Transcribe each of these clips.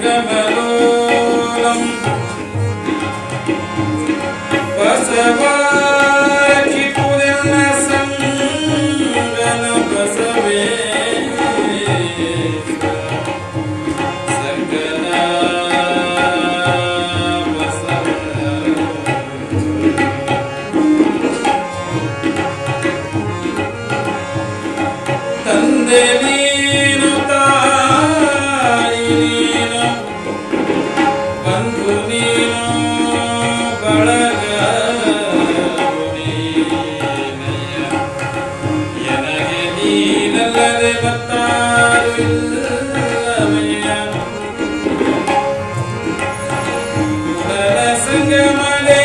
ಕಮಲೋಲಂ ಬಸವಾಕಿ ಪುದೆಲ್ಲ ಸಂಗನ ಬಸವೇಶ್ವರ ಸಕಲ ತಂದೆ ನೀನು ತಾಯಿ ನೀನು ಬಂಧು ನೀನು ಬಳಗ ನೀನಯ್ಯ ಎನಗೆ ನೀನಲ್ಲದೆ ಮತ್ತಾರು ಇಲ್ಲವಯ್ಯ ಕುಡಲ ಸಂಗಮನೇ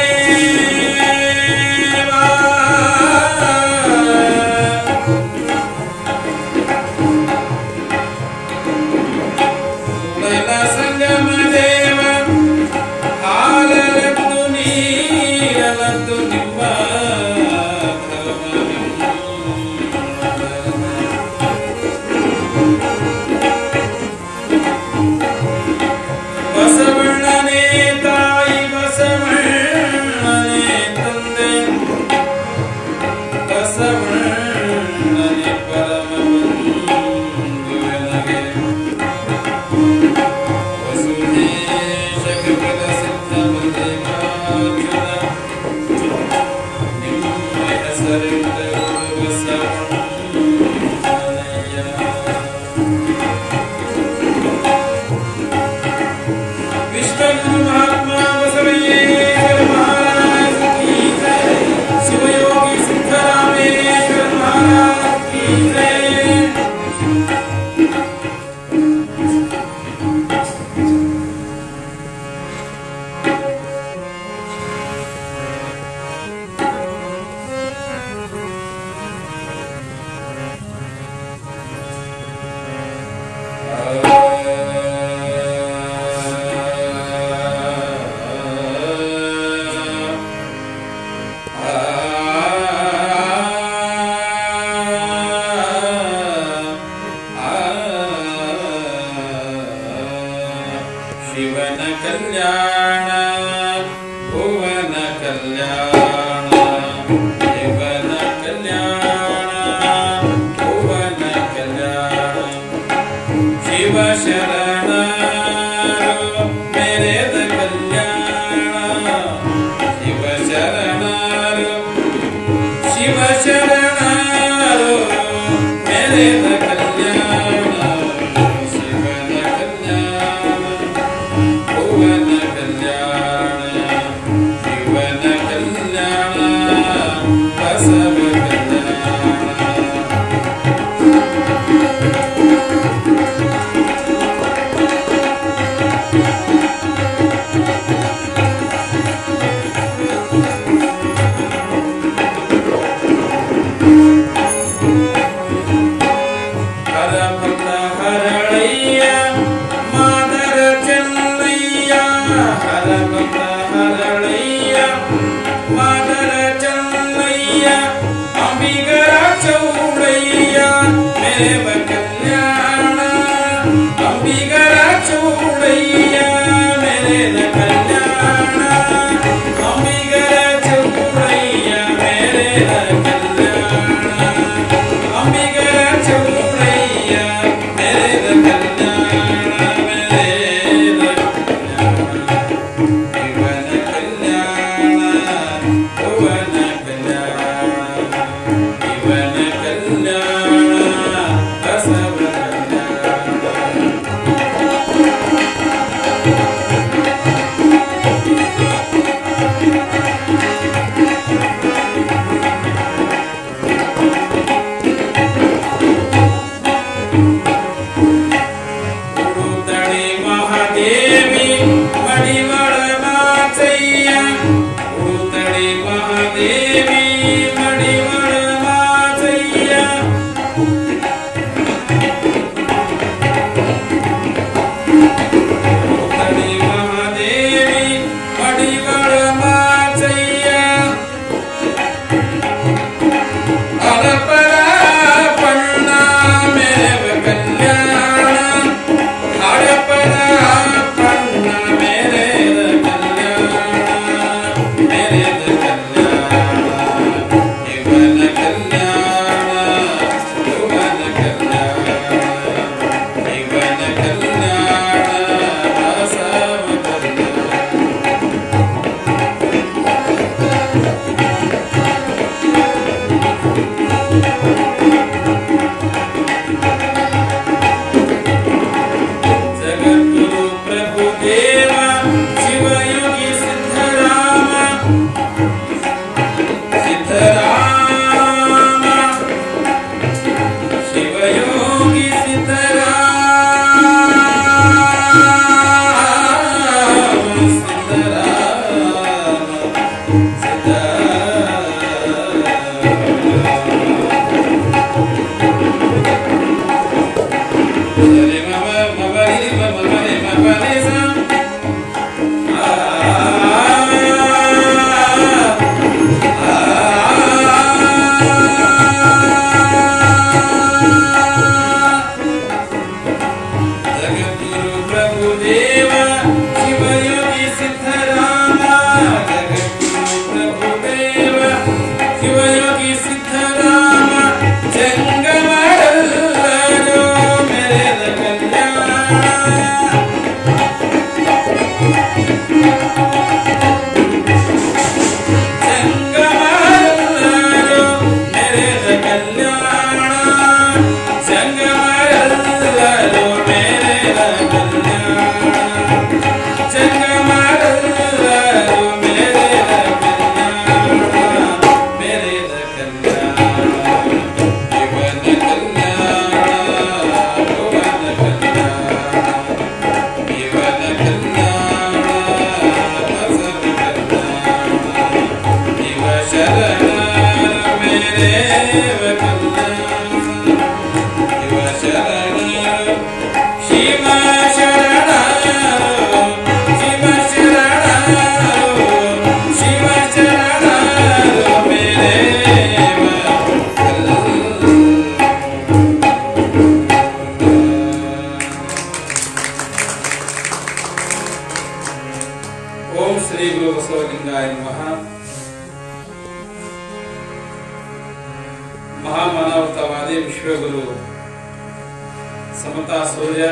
ಬಸವಣ್ಣನೇ ತಾಯಿ ಬಸವಣ್ಣನೇ ತಂದೆ ಬಸವಣ್ಣನೇ ಪರಮಬಂಧು ಎನಗೆ ವಸುದೇಶ ಕಪಿಲ ಸಿದ್ಧ ಮಲ್ಲಿಕಾರ್ಜುನ ನಿಮ್ಮ ಹೆಸರಿಟ್ಟರು ಬಸವಣ್ಣನಯ್ಯ विश्वगुरु महात्मा बसवेश्वर महाराज की जय शिवयोगी सिद्धरामेश्वर महाराज की जय ಶಿವನ ಕಲ್ಯಾಣ ಭುವನ ಕಲ್ಯಾಣ ಶಿವನ ಕಲ್ಯಾಣ ಭುವನ ಕಲ್ಯಾಣ ಶಿವ ಶರಣರು ಮೆರೆದ ಕಲ್ಯಾಣ ಶಿವ ಶರಣರು ಶಿವ ಶರಣರು ಮೆರೆದ ಕಲ್ಯಾಣ ಶಿವನ ಕಲ್ಯಾಣ ಭುವನ ಕಲ್ಯಾಣ ಶಿವನ ಕಲ್ಯಾಣ ಬಸವ ಹರಪತ ಹರಳಯ್ಯ ಮಾದರ ಚೆನ್ನಯ್ಯ ಹರಪತ ಹರಳಯ್ಯ ಮಾದರ ಚೆನ್ನಯ್ಯ ಅಂಬಿಗರ ಚೌಡಯ್ಯ ಮೇವ ಕಲ್ಯಾಣ ಅಂಬಿಗರ ಚೌಡಯ್ಯ ಮೇರೆದ ಕಲ್ಯಾಣ ಅಂಬಿಗರ ಚೌಡಯ್ಯ ಮೇರೆದ ಕಲ್ಯಾಣ ಅಂಬಿಗರ ಚೌಡಯ್ಯ ಮೇರೆದ ಕಲ್ಯಾಣ ಮೇರೆದ ಶಿವನ ಕಲ್ಯಾಣ ಭುವನ ಕಲ್ಯಾಣ ಶಿವನ ಕಲ್ಯಾಣ ಬಸವ ಉಡುತಡಿ ಮಹಾದೇವಿ ಮಡಿವಳ ಮಾಚಯ್ಯ ಉಡುತಡಿ ಮಹಾದೇವಿ ಮಡಿವಳ ಮಾಚಯ್ಯ ಉಡುತಡಿ ಮಹಾದೇವಿ ಮಡಿವಳ ಮಾಚಯ್ಯ ಅರಪರ ಪಣ್ಣ ಮೇವ ಕಲ್ಯಾಣ ಹರಪರ ಪ್ರಭುದೇವ ಶಿವಯೋಗಿ ಸಿದ್ಧರಾಮ ಜಗದ್ಗುರು ಪ್ರಭುದೇವ ಶಿವಯೋಗಿ ಸಿದ್ಧರಾಮ ಜಂಗಮರೆಲ್ಲರೂ ಮೆರೆದ ಕಲ್ಯಾಣ ಓಂ ಶ್ರೀ ಗುರು ಬಸವಲಿಂಗಾಯ ನಮಃ. ಮಹಾಮಾನವತಾವಾದಿ ವಿಶ್ವಗುರು ಸಮತಾ ಸೂರ್ಯ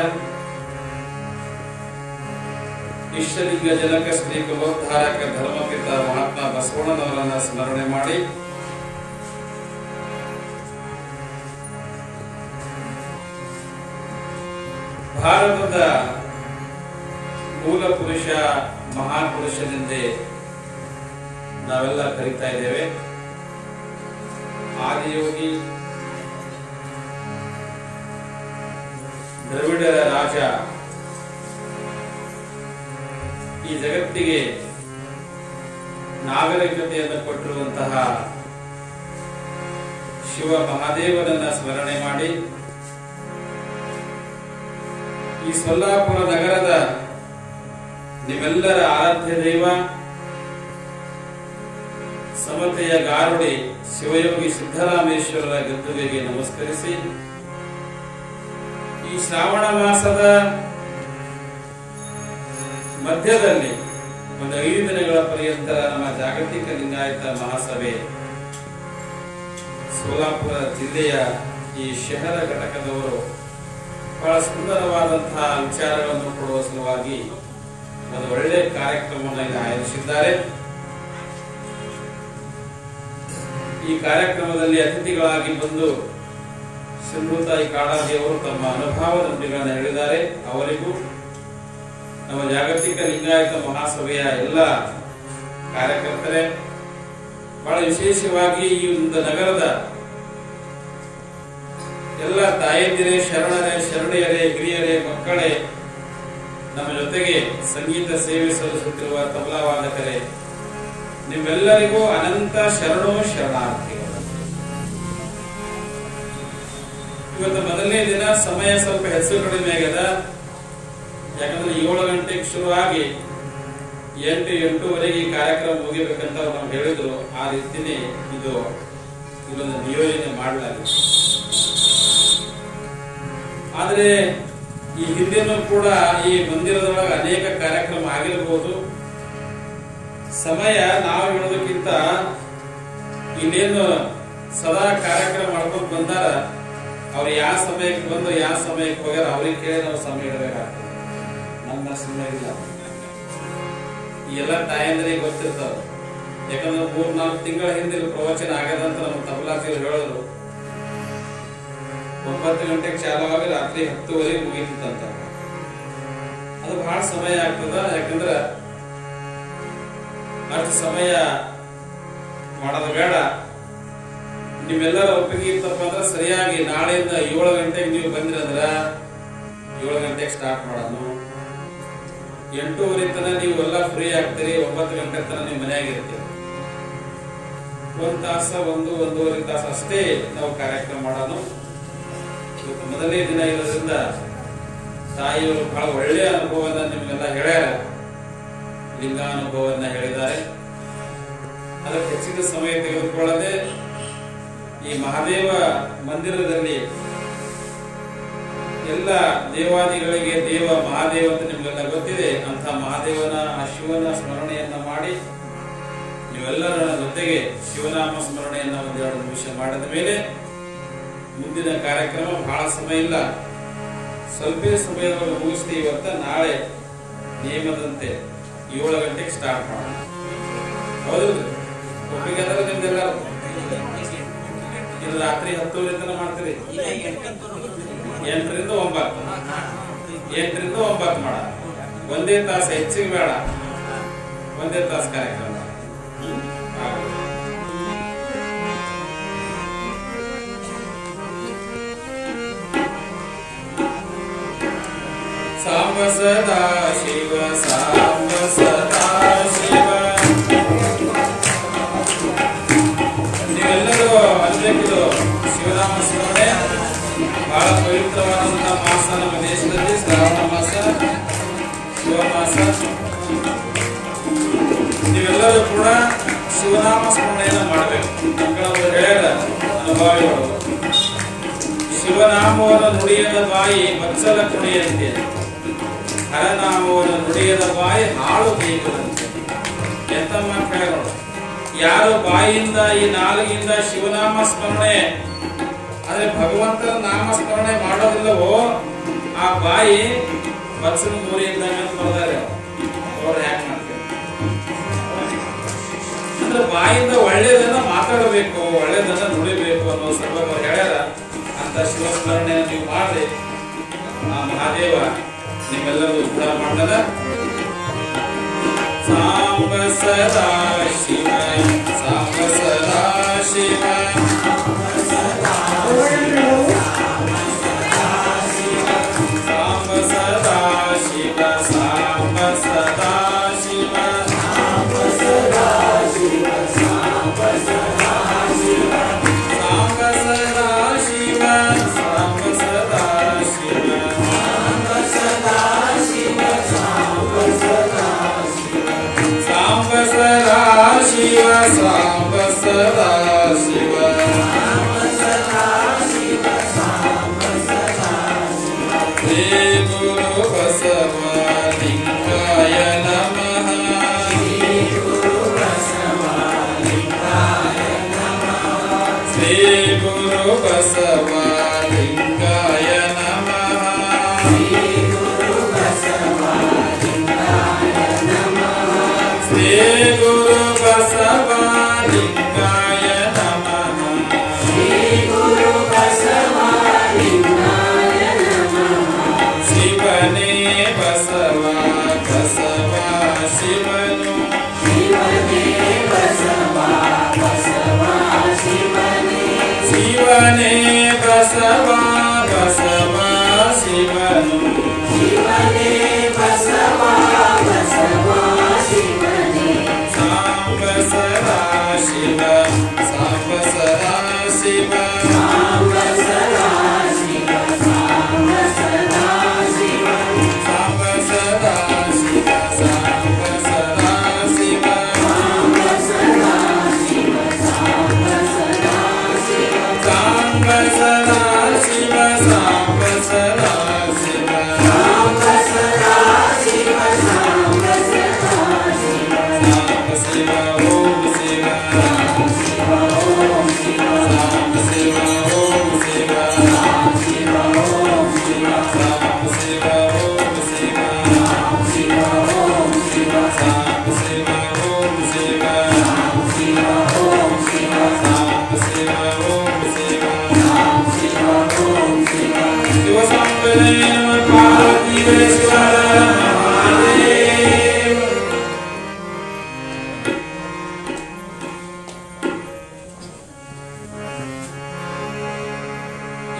ಇಷ್ಟಲಿಂಗ ಜನಕ ಶ್ರೀ ಕುಲೋದ್ಧಾರಕ ಧರ್ಮಪಿತ ಮಹಾತ್ಮ ಬಸವಣ್ಣನವರನ್ನ ಸ್ಮರಣೆ ಮಾಡಿ ಭಾರತದ ಮೂಲ ಪುರುಷ ಮಹಾಪುರುಷನೆಂದೇ ನಾವೆಲ್ಲ ಕರೀತಾ ಇದ್ದೇವೆ. ಆದಿಯೋಗಿ ದ್ರವಿಡರ ರಾಜ, ಈ ಜಗತ್ತಿಗೆ ನಾಗರಿಕತೆಯನ್ನು ಕೊಟ್ಟಿರುವಂತಹ ಶಿವ ಮಹಾದೇವನನ್ನ ಸ್ಮರಣೆ ಮಾಡಿ ಈ ಸೊಲ್ಲಾಪುರ ನಗರದ ನಿಮ್ಮೆಲ್ಲರ ಆರಾಧ್ಯ ದೈವ ಸಮತೆಯ ಗಾರುಡಿ ಶಿವಯೋಗಿ ಸಿದ್ದರಾಮೇಶ್ವರರ ಗದ್ದುಗೆಗೆ ನಮಸ್ಕರಿಸಿ, ಈ ಶ್ರಾವಣ ಮಾಸದ ಮಧ್ಯದಲ್ಲಿ ಒಂದು 5 ದಿನಗಳ ಪರ್ಯಂತ ನಮ್ಮ ಜಾಗತಿಕ ಲಿಂಗಾಯತ ಮಹಾಸಭೆ ಸೋಲಾಪುರ ಜಿಲ್ಲೆಯ ಈ ಶಹರ ಘಟಕದವರು ಬಹಳ ಸುಂದರವಾದಂತಹ ವಿಚಾರಗಳನ್ನು ಕೊಡುವ ಸಲುವಾಗಿ ಒಂದು ಒಳ್ಳೆಯ ಕಾರ್ಯಕ್ರಮವನ್ನು ಇಲ್ಲಿ ಆಯೋಜಿಸಿದ್ದಾರೆ. ಈ ಕಾರ್ಯಕ್ರಮದಲ್ಲಿ ಅತಿಥಿಗಳಾಗಿ ಬಂದು ಸಿಂಧೂತಾಯಿ ಕಾಳಾಜಿ ಅವರು ತಮ್ಮ ಅನುಭವದ ನುಡಿಗಳನ್ನು ಹೇಳಿದ್ದಾರೆ. ಅವರಿಗೂ ನಮ್ಮ ಜಾಗತಿಕ ಲಿಂಗಾಯತ ಮಹಾಸಭೆಯ ಎಲ್ಲ ಕಾರ್ಯಕರ್ತರೇ, ಬಹಳ ವಿಶೇಷವಾಗಿ ಈ ಒಂದು ನಗರದ ಎಲ್ಲ ತಾಯಂದಿರೇ, ಶರಣರೇ, ಶರಣಿಯರೇ, ಹಿರಿಯರೇ, ಮಕ್ಕಳೇ, ನಮ್ಮ ಜೊತೆಗೆ ಸಂಗೀತ ಸೇವೆ ಸಲ್ಲಿಸುತ್ತಿರುವ ತಬಲಾ ವಾದಕರೇ, ನಿಮ್ಮೆಲ್ಲರಿಗೂ ಅನಂತ ಶರಣೋ ಶರಣಾರ್ಥಿಗಳು. ಇವತ್ತು ಮೊದಲನೇ ದಿನ, ಸಮಯ ಸ್ವಲ್ಪ ಹೆಚ್ಚು ಕಡಿಮೆ ಆಗ್ಯದ. ಯಾಕಂದ್ರೆ 7 ಗಂಟೆಗೆ ಶುರುವಾಗಿ 8-8:30 ಕಾರ್ಯಕ್ರಮ ಮುಗಿಬೇಕಂತ ನಾವು ಹೇಳಿದ್ರು. ಆ ರೀತಿನೇ ಇದೊಂದು ನಿಯೋಜನೆ ಮಾಡಲಾಗಿದೆ. ಆದರೆ ಈ ಹಿಂದೆನೂ ಕೂಡ ಈ ಮಂದಿರದೊಳಗೆ ಅನೇಕ ಕಾರ್ಯಕ್ರಮ ಆಗಿರಬಹುದು. ಸಮಯ ನಾವು ಹೇಳೋದಕ್ಕಿಂತ ಇನ್ನೇನು ಸದಾ ಕಾರ್ಯಕ್ರಮ ಮಾಡ್ಕೊಂಡು ಬಂದಾರ, ಅವ್ರು ಯಾವ ಸಮಯಕ್ಕೆ ಬಂದು ಯಾವ ಸಮಯಕ್ಕೆ ಹೋಗ್ಯಾರ ಅವ್ರಿಗೆ ಕೇಳಿ ನಾವು ಸಮಯ ಇಡಬೇಕಾಗ್ತದೆ. ನಮ್ಮ ಸಮಯ ಇಲ್ಲ. ಈ ಎಲ್ಲ ತಾಯಂದ್ರಿಗೆ ಗೊತ್ತಿರ್ತಾವ. ಯಾಕಂದ್ರೆ 3-4 ತಿಂಗಳ ಹಿಂದೆ ಪ್ರವಚನ ಆಗದಂತ ನಮ್ಮ ತಬಲಾಜಿಯವರು ಹೇಳಿದ್ರು. 9 ಗಂಟೆಗೆ ಚಾಲು ಆಗಿ ರಾತ್ರಿ 10:30 ಮುಗಿತಂತ. ಅದು ಬಹಳ ಸಮಯ ಆಗ್ತದ. ಯಾಕಂದ್ರೆ ಅಷ್ಟು ಸಮಯ ಮಾಡೋದು ಬೇಡ. ನಿಮ್ಮೆಲ್ಲರ ಒಪ್ಪಿಗೆ ಇತ್ತಪ್ಪ ಅಂದ್ರೆ ಸರಿಯಾಗಿ ನಾಳೆಯಿಂದ 7 ಗಂಟೆಗೆ ನೀವು ಬಂದ್ರಂದ್ರ 7 ಗಂಟೆಗೆ ಸ್ಟಾರ್ಟ್ ಮಾಡೋಣ. 8:30 ತನಕ ನೀವು ಎಲ್ಲ ಫ್ರೀ ಆಗ್ತೀರಿ. 9 ಗಂಟೆ ತನಕ ನೀವು ಮನೆಯಾಗಿರ್ತೀರಿ. 1 ತಾಸು 1-1.5 ತಾಸು ಅಷ್ಟೇ ನಾವು ಕಾರ್ಯಕ್ರಮ ಮಾಡೋಣ. ಇವತ್ತು ಮೊದಲನೇ ದಿನ ಇರೋದ್ರಿಂದ ತಾಯಿಯವರು ಬಹಳ ಒಳ್ಳೆಯ ಅನುಭವನ ನಿಮ್ಗೆಲ್ಲ ಹೇಳ್ಯಾರ, ಲಿಂಗಾನುಭವನ್ನ ಹೇಳಿದ್ದಾರೆ. ಅದಕ್ಕೆ ಹೆಚ್ಚಿನ ಸಮಯ ತೆಗೆದುಕೊಳ್ಳದೆ ಈ ಮಹಾದೇವ ಮಂದಿರದಲ್ಲಿ ಎಲ್ಲ ಎಲ್ಲ ದೇವಾದಿಗಳಿಗೆ ದೇವ ಮಹಾದೇವ ಅಂತ ನಿಮಗೆಲ್ಲ ಗೊತ್ತಿದೆ. ಅಂತ ಮಹಾದೇವನ ಆ ಶಿವನ ಸ್ಮರಣೆಯನ್ನ ಮಾಡಿ ನೀವೆಲ್ಲರ ಜೊತೆಗೆ ಶಿವನಾಮ ಸ್ಮರಣೆಯನ್ನ ಒಂದೆರಡು ನಿಮಿಷ ಮಾಡಿದ ಮೇಲೆ ಮುಂದಿನ ಕಾರ್ಯಕ್ರಮ ಬಹಳ ಸಮಯ ಇಲ್ಲ, ಸ್ವಲ್ಪ ಸಮಯದೊಳಗೆ ಮುಗಿಸ್ತೀವಿ. ಇವತ್ತ ನಾಳೆ ನಿಯಮದಂತೆ 7 ಗಂಟೆಗೆ ಸ್ಟಾರ್ಟ್ ಮಾಡೋಣ. ಹೌದು, ಒಪ್ಪಿಗೆ ಅಂದ್ರೆ ನಿಮ್ದೆಲ್ಲ ಇದು ರಾತ್ರಿ 10 ತನಕ ಮಾಡ್ತೀರಿ. 8 ರಿಂದ 9 ಮಾಡ. ಒಂದೇ ತಾಸು ಹೆಚ್ಚಿಗೆ ಬೇಡ, ಒಂದೇ ತಾಸು ಕಾರ್ಯಕ್ರಮ. ಸಾಂಬ ಸದಾ ಶಿವ, ಸಾಂಬ ಸದಾ ಶಿವ. ನೀವೆಲ್ಲರೂ ಅನ್ಬೇಕಿದು ಶಿವನಾಮ ಸ್ಮರಣೆ ಬಹಳ ಪವಿತ್ರವಾದಂತಹ ಮಾಸ ನಮ್ಮ ದೇಶದಲ್ಲಿ. ಶ್ರಾವಣ ಮಾಸ, ಶಿವಮಾಸ. ನೀವೆಲ್ಲರೂ ಕೂಡ ಶಿವನಾಮ ಸ್ಮರಣೆಯನ್ನ ಮಾಡಬೇಕು. ಮಕ್ಕಳವರು ಹೇಳ್ಯಾರ ಅನುಭವಿಗಳು, ಶಿವನಾಮವನ್ನು ನುಡಿಯದ ಬಾಯಿ ಮತ್ಸಲ ಕುಡಿಯಂತೆ, ಹರನಾಮವನ್ನು ನುಡಿಯದ ಬಾಯಿ ಹಾಳು ಬೇಕದಂತೆ. ಎಂತ ಮಾತು! ಯಾರು ಬಾಯಿಯಿಂದ ಈ ನಾಲಿಗೆಯಿಂದ ಶಿವನಾಮ ಸ್ಮರಣೆ ಅಂದ್ರೆ ಭಗವಂತನ ನಾಮ ಸ್ಮರಣೆ ಮಾಡೋದಿಲ್ಲವೋ ಆ ಬಾಯಿ ಮತ್ಸಲ ಮೂರಿ ಇದ್ದಂಗೆ ಅಂತ ಬರ್ತಾರೆ ಅವ್ರು. ಹ್ಯಾಕ್ ಮಾಡ್ತಾರೆ ಅಂದ್ರೆ ಬಾಯಿಂದ ಒಳ್ಳೇದನ್ನ ಮಾತಾಡಬೇಕು, ಒಳ್ಳೇದನ್ನ ನುಡಿಬೇಕು ಅನ್ನೋ ಸಲುವಾಗಿ ಅವ್ರು ಹೇಳ್ಯಾರ. ಅಂತ ಶಿವಸ್ಮರಣೆಯನ್ನು ನೀವು ಮಾಡಿ ಆ ಮಹಾದೇವ ನಿಮ್ಮೆಲ್ಲರೂ ಕೂಡ ಮಾಡ್ತಾರ. ಸಾಂಬ ಸದಾ ಶಿವ, ಸಾಂಬ ಸದಾ ಶಿವ, ಸಾಂಬ ಸದಾ ಶಿವ, ಸಾಂಬ ಸದಾ ಶಿವ, ಸಾಂಬ ಸದಾ ಶಿವ, ಸಾಂಬ ಸದಾ ಶಿವ, ಸಾಂಬ ಸದಾ ಶಿವ, ಸಾಂಬ ಸದಾ ಶಿವ, ಸಾಂಬ ಸದಾ ಶಿವ, ಸಾಂಬ ಸದಾ ಶಿವ, ಸಾಂಬ ಸದಾ ಶಿವ, ಸಾಂಬ ಸದಾ ಶಿವ, ಸಾಂಬ ಸದಾ ಶಿವ. ಶ್ರೀ ಗುರು ಬಸವಲಿಂಗಾಯ ನಮಃ, ಶ್ರೀ ಗುರು ಬಸವಲಿಂಗಾಯ ನಮಃ, ಶ್ರೀ ಗುರು ಬಸವಲಿಂಗಾಯ ನಮಃ, ಶ್ರೀ ಗುರು ಬಸವಲಿಂಗಾಯ ನಮಃ, ಶ್ರೀ ಗುರು ಬಸವಲಿಂಗಾಯ ನಮಃ, ಶ್ರೀ ಗುರು ಬಸವಲಿಂಗಾಯ ನಮಃ. ಶಿವನೇ ಬಸವ, ಬಸವ ಶಿವನು, ಶಿವನೇ ಬಸವ, ಬಸವ ಶಿವನೇ, ಶಿವನೇ ಬಸವ, ಬಸವ ಶಿವನು, ಶಿವನೇ ಬಸವ, ಬಸವ ಶಿವನೇ. ಸಾಂಬ ಸದಾ ಶಿವ, ಸಾಂಬ ಸದಾ ಶಿವ, ಸಾಂಬ ಸದಾ ಶಿವ, ಸಾಂಬ ಸದಾ ಶಿವ, ಸಾಂಬ ಸದಾ ಶಿವ, ಸಾಂಬ ಸದಾ ಶಿವ, ಸಾಂಬ ಸದಾ ಶಿವ, ಸಾಂಬ ಸದಾ ಶಿವ, ಸಾಂಬ ಸದಾ ಶಿವ, ಸಾಂಬ ಸದಾ ಶಿವ, ಸಾಂಬ ಸದಾ ಶಿವ, ಸಾಂಬ ಸದಾ ಶಿವ, ಸಾಂಬ ಶಿವ ಓಂ ಶಿವ, ಶಿವ ಓಂ ಶಿವ, ಸಾಂಬ ಶಿವ ಓಂ ಶಿವ, ಶಿವ ಓಂ ಶಿವ, ಸಾಂಬ ಶಿವ ಓಂ ಶಿವ, ಶಿವ ಓಂ ಶಿವ, ಸಾಂಬ ಶಿವ ಓಂ ಶಿವ, ಶಿವ ಓಂ ಶಿವ, ಸಾಂಬ ಶಿವ ಓಂ ಶಿವ, ಶಿವ ಓಂ ಶಿವ. ಶಿವ ಸಂಪದೇ ನಮಃ ಪಾರ್ವತೀಶ್ವರ ಮಹಾದೇವ.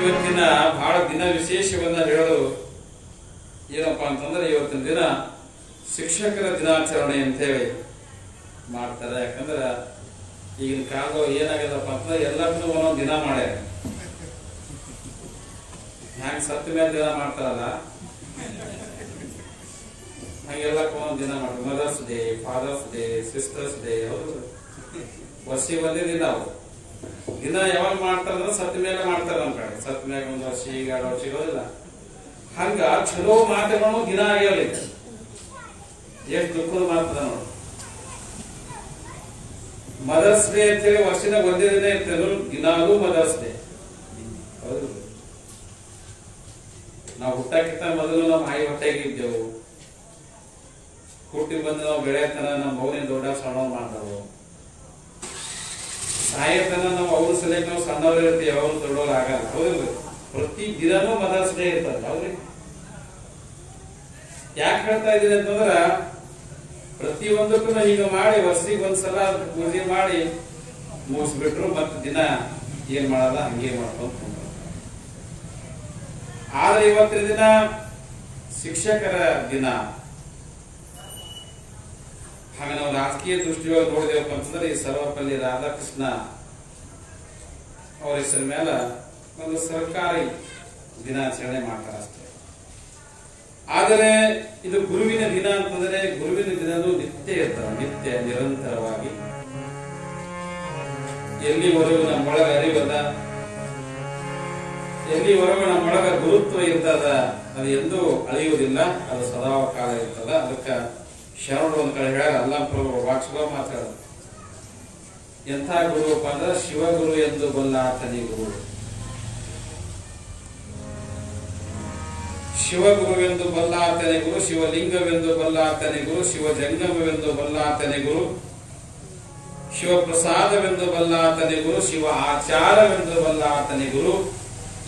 ಇವತ್ತಿನ ಬಹಳ ದಿನ ವಿಶೇಷವನ್ನ ಹೇಳಲು ಏನಪ್ಪಾ ಅಂತಂದ್ರೆ, ಇವತ್ತಿನ ದಿನ ಶಿಕ್ಷಕರ ದಿನಾಚರಣೆ ಅಂತ ಹೇಳಿ ಮಾಡ್ತಾರೆ. ಯಾಕಂದ್ರೆ ಈಗಿನ ಕಾಲ ಏನಾಗ್ಯದಪ್ಪ ಅಂತಂದ್ರೆ ಎಲ್ಲಕ್ಕೂ ಒಂದೊಂದು ದಿನ ಮಾಡ್ಯಾರ. ಹ್ಯಾಂಗ ಸತ್ತ ಮೇಲೆ ದಿನ ಮಾಡ್ತಾರಲ್ಲ ಹಂಗೆಲ್ಲಕ್ಕೂ ಒಂದೊಂದು ದಿನ ಮಾಡ್ತಾರೆ. Mother's Day, Father's Day, Sister's Day. ಹೌದು, ವರ್ಷಿಗೆ ಒಂದೇ ದಿನ. ಅವು ದಿನ ಯಾವಾಗ ಮಾಡ್ತಾರಂದ್ರೆ ಸತ್ತ ಮೇಲೆ ಮಾಡ್ತಾರೆ. ನಮ್ಮ ಕಡೆ ಸತ್ತ ಮ್ಯಾಗ 1 ವರ್ಷ, ಈಗ 2 ವರ್ಷ ಇರೋದಿಲ್ಲ. ಹಂಗ ಚಲೋ ಮಾತುಗಳನ್ನು ದಿನ ಆಗ್ಯಾವ. ಎಷ್ಟು ದುಃಖದ ಮಾತದ ನೋಡಿ. ಮದರ್ಸ್ ಡೇ ಅಂತೇಳಿ ವರ್ಷದ ಒಂದೇ ದಿನ ಇರ್ತೇವೆ, ದಿನಾಲೂ ಮದರ್ಸ್ ಡೇ. ಹೌದು, ನಾವು ಹುಟ್ಟಕ್ಕಿಂತ ಮೊದಲು ನಮ್ಮ ಆಯಿ ಹೊಟ್ಟೆಗೆ ಇದ್ದೆವು. ಹುಟ್ಟಿ ಬಂದು ನಾವು ಬೆಳೆಯತನ ನಮ್ಮ ಮೌನ ದೊಡ್ಡ ಸಣ್ಣ ಮಾಡ್ದವು. ಸಾಯತನ ನಾವು ಅವ್ರ ಸಲಕ್ಕೆ ನಾವು ಸಣ್ಣವ್ರು ಇರ್ತೀವಿ, ಅವ್ರು ದೊಡ್ಡವ್ರು ಆಗಲ್ಲ. ಹೌದಿಲ್ಲ, ಪ್ರತಿ ದಿನನೂ ಮದರ್ಸ್ ಡೇ ಇರ್ತದೆ. ಹೌದ್ರಿ, ಯಾಕೆ ಹೇಳ್ತಾ ಇದ್ದೀನಿ ಅಂತಂದ್ರ ಪ್ರತಿಯೊಂದಕ್ಕೂ ಈಗ ಮಾಡಿ ವರ್ಷಿಗೆ ಒಂದ್ಸಲ ಪೂಜೆ ಮಾಡಿ ಮುಗಿಸ್ಬಿಟ್ರು ಮತ್ತೆ ದಿನ ಏನ್ ಮಾಡಲ್ಲ, ಹಂಗೆ ಮಾಡ್ಕೊಂಡು. ಆದ್ರೆ ಇವತ್ತಿನ ದಿನ ಶಿಕ್ಷಕರ ದಿನ. ಹಾಗೆ ನಾವು ರಾಜಕೀಯ ದೃಷ್ಟಿಯೊಳಗೆ ನೋಡಿದೇವಪ್ಪ ಅಂತಂದ್ರೆ ಈ ಸರ್ವಪಲ್ಲಿ ರಾಧಾಕೃಷ್ಣ ಅವರ ಹೆಸರ ಮೇಲೆ ಒಂದು ಸರ್ಕಾರಿ ದಿನಾಚರಣೆ ಮಾಡ್ತಾರೆ ಅಷ್ಟೇ. ಆದರೆ ಇದು ಗುರುವಿನ ದಿನ ಅಂತಂದ್ರೆ ಗುರುವಿನ ದಿನನೂ ನಿತ್ಯ ಇರ್ತಾರೆ, ನಿತ್ಯ ನಿರಂತರವಾಗಿ. ಎಲ್ಲಿವರೆಗೂ ನಮ್ಮೊಳಗ ಅರಿವದ, ಎಲ್ಲಿವರೆಗೂ ನಮ್ಮೊಳಗ ಗುರುತ್ವ ಇರ್ತದ, ಅದು ಎಂದೂ ಅಳಿಯುವುದಿಲ್ಲ, ಅದು ಸದಾ ಕಾಲ ಇರ್ತದ. ಅದಕ್ಕೆ ಶರಣರು ಒಂದ್ ಕಡೆ ಹೇಳ ಅಲ್ಲಾಂಪ್ರಭು ವಾಕ್ಸಭ ಮಾತಾಡ, ಎಂಥ ಗುರುವಪ್ಪ ಅಂದ್ರೆ ಶಿವಗುರು ಎಂದು ಬಲ್ಲಾತನಿ ಗುರು. ಶಿವಗುರುವೆಂದು ಬಲ್ಲಾತನೆ ಗುರು, ಶಿವಲಿಂಗವೆಂದು ಬಲ್ಲಾತನೆ ಗುರು, ಶಿವಜಂಗಮವೆಂದು ಬಲ್ಲಾತನೆ ಗುರು, ಶಿವಪ್ರಸಾದವೆಂದು ಬಲ್ಲಾತನೆ ಗುರು, ಶಿವ ಆಚಾರವೆಂದು ಬಲ್ಲಾತನೆ ಗುರು.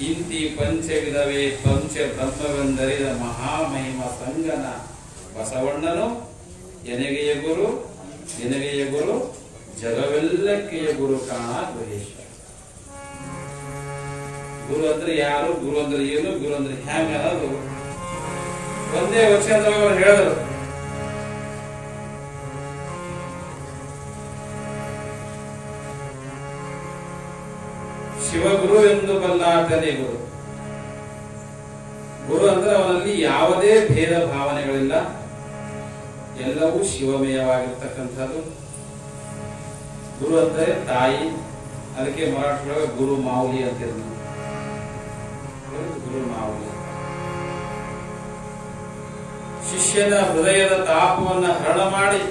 ಇಂತಿ ಪಂಚವಿಧವೇ ಪಂಚ ಬ್ರಹ್ಮವೆಂದರಿದ ಮಹಾಮಹಿಮ ಸಂಗನ ಬಸವಣ್ಣನು ಎನಗೆಯ ಗುರು, ಎನಗೆಯ ಗುರು, ಜಗವೆಲ್ಲಕ್ಕೆಯ ಗುರು ಕಾಣ ಗುಹೇಶ್ವರ. ಗುರು ಅಂದ್ರೆ ಯಾರು, ಗುರು ಅಂದ್ರೆ ಏನು, ಗುರು ಅಂದ್ರೆ ಹ್ಯಾಂಗ ಅನ್ನೋದು ಒಂದೇ ವಚನದಲ್ಲಿ ಅವರು ಹೇಳಿದರು. ಶಿವಗುರು ಎಂದು ಬಲ್ಲಾತನೇ ಗುರು. ಗುರು ಅಂದ್ರೆ ಅವನಲ್ಲಿ ಯಾವುದೇ ಭೇದ ಭಾವನೆಗಳಿಲ್ಲ, ಎಲ್ಲವೂ ಶಿವಮಯವಾಗಿರ್ತಕ್ಕಂಥದ್ದು. ಗುರು ಅಂದ್ರೆ ತಾಯಿ, ಅದಕ್ಕೆ ಮರಾಠಿಯೊಳಗೆ ಗುರು ಮಾವುಲಿ ಅಂತಿದ್ರು. ಗುರು ಮಾವುಲಿ ಶಿಷ್ಯನ ಹೃದಯದ ತಾಪವನ್ನ ಹರಣ ಮಾಡಿ,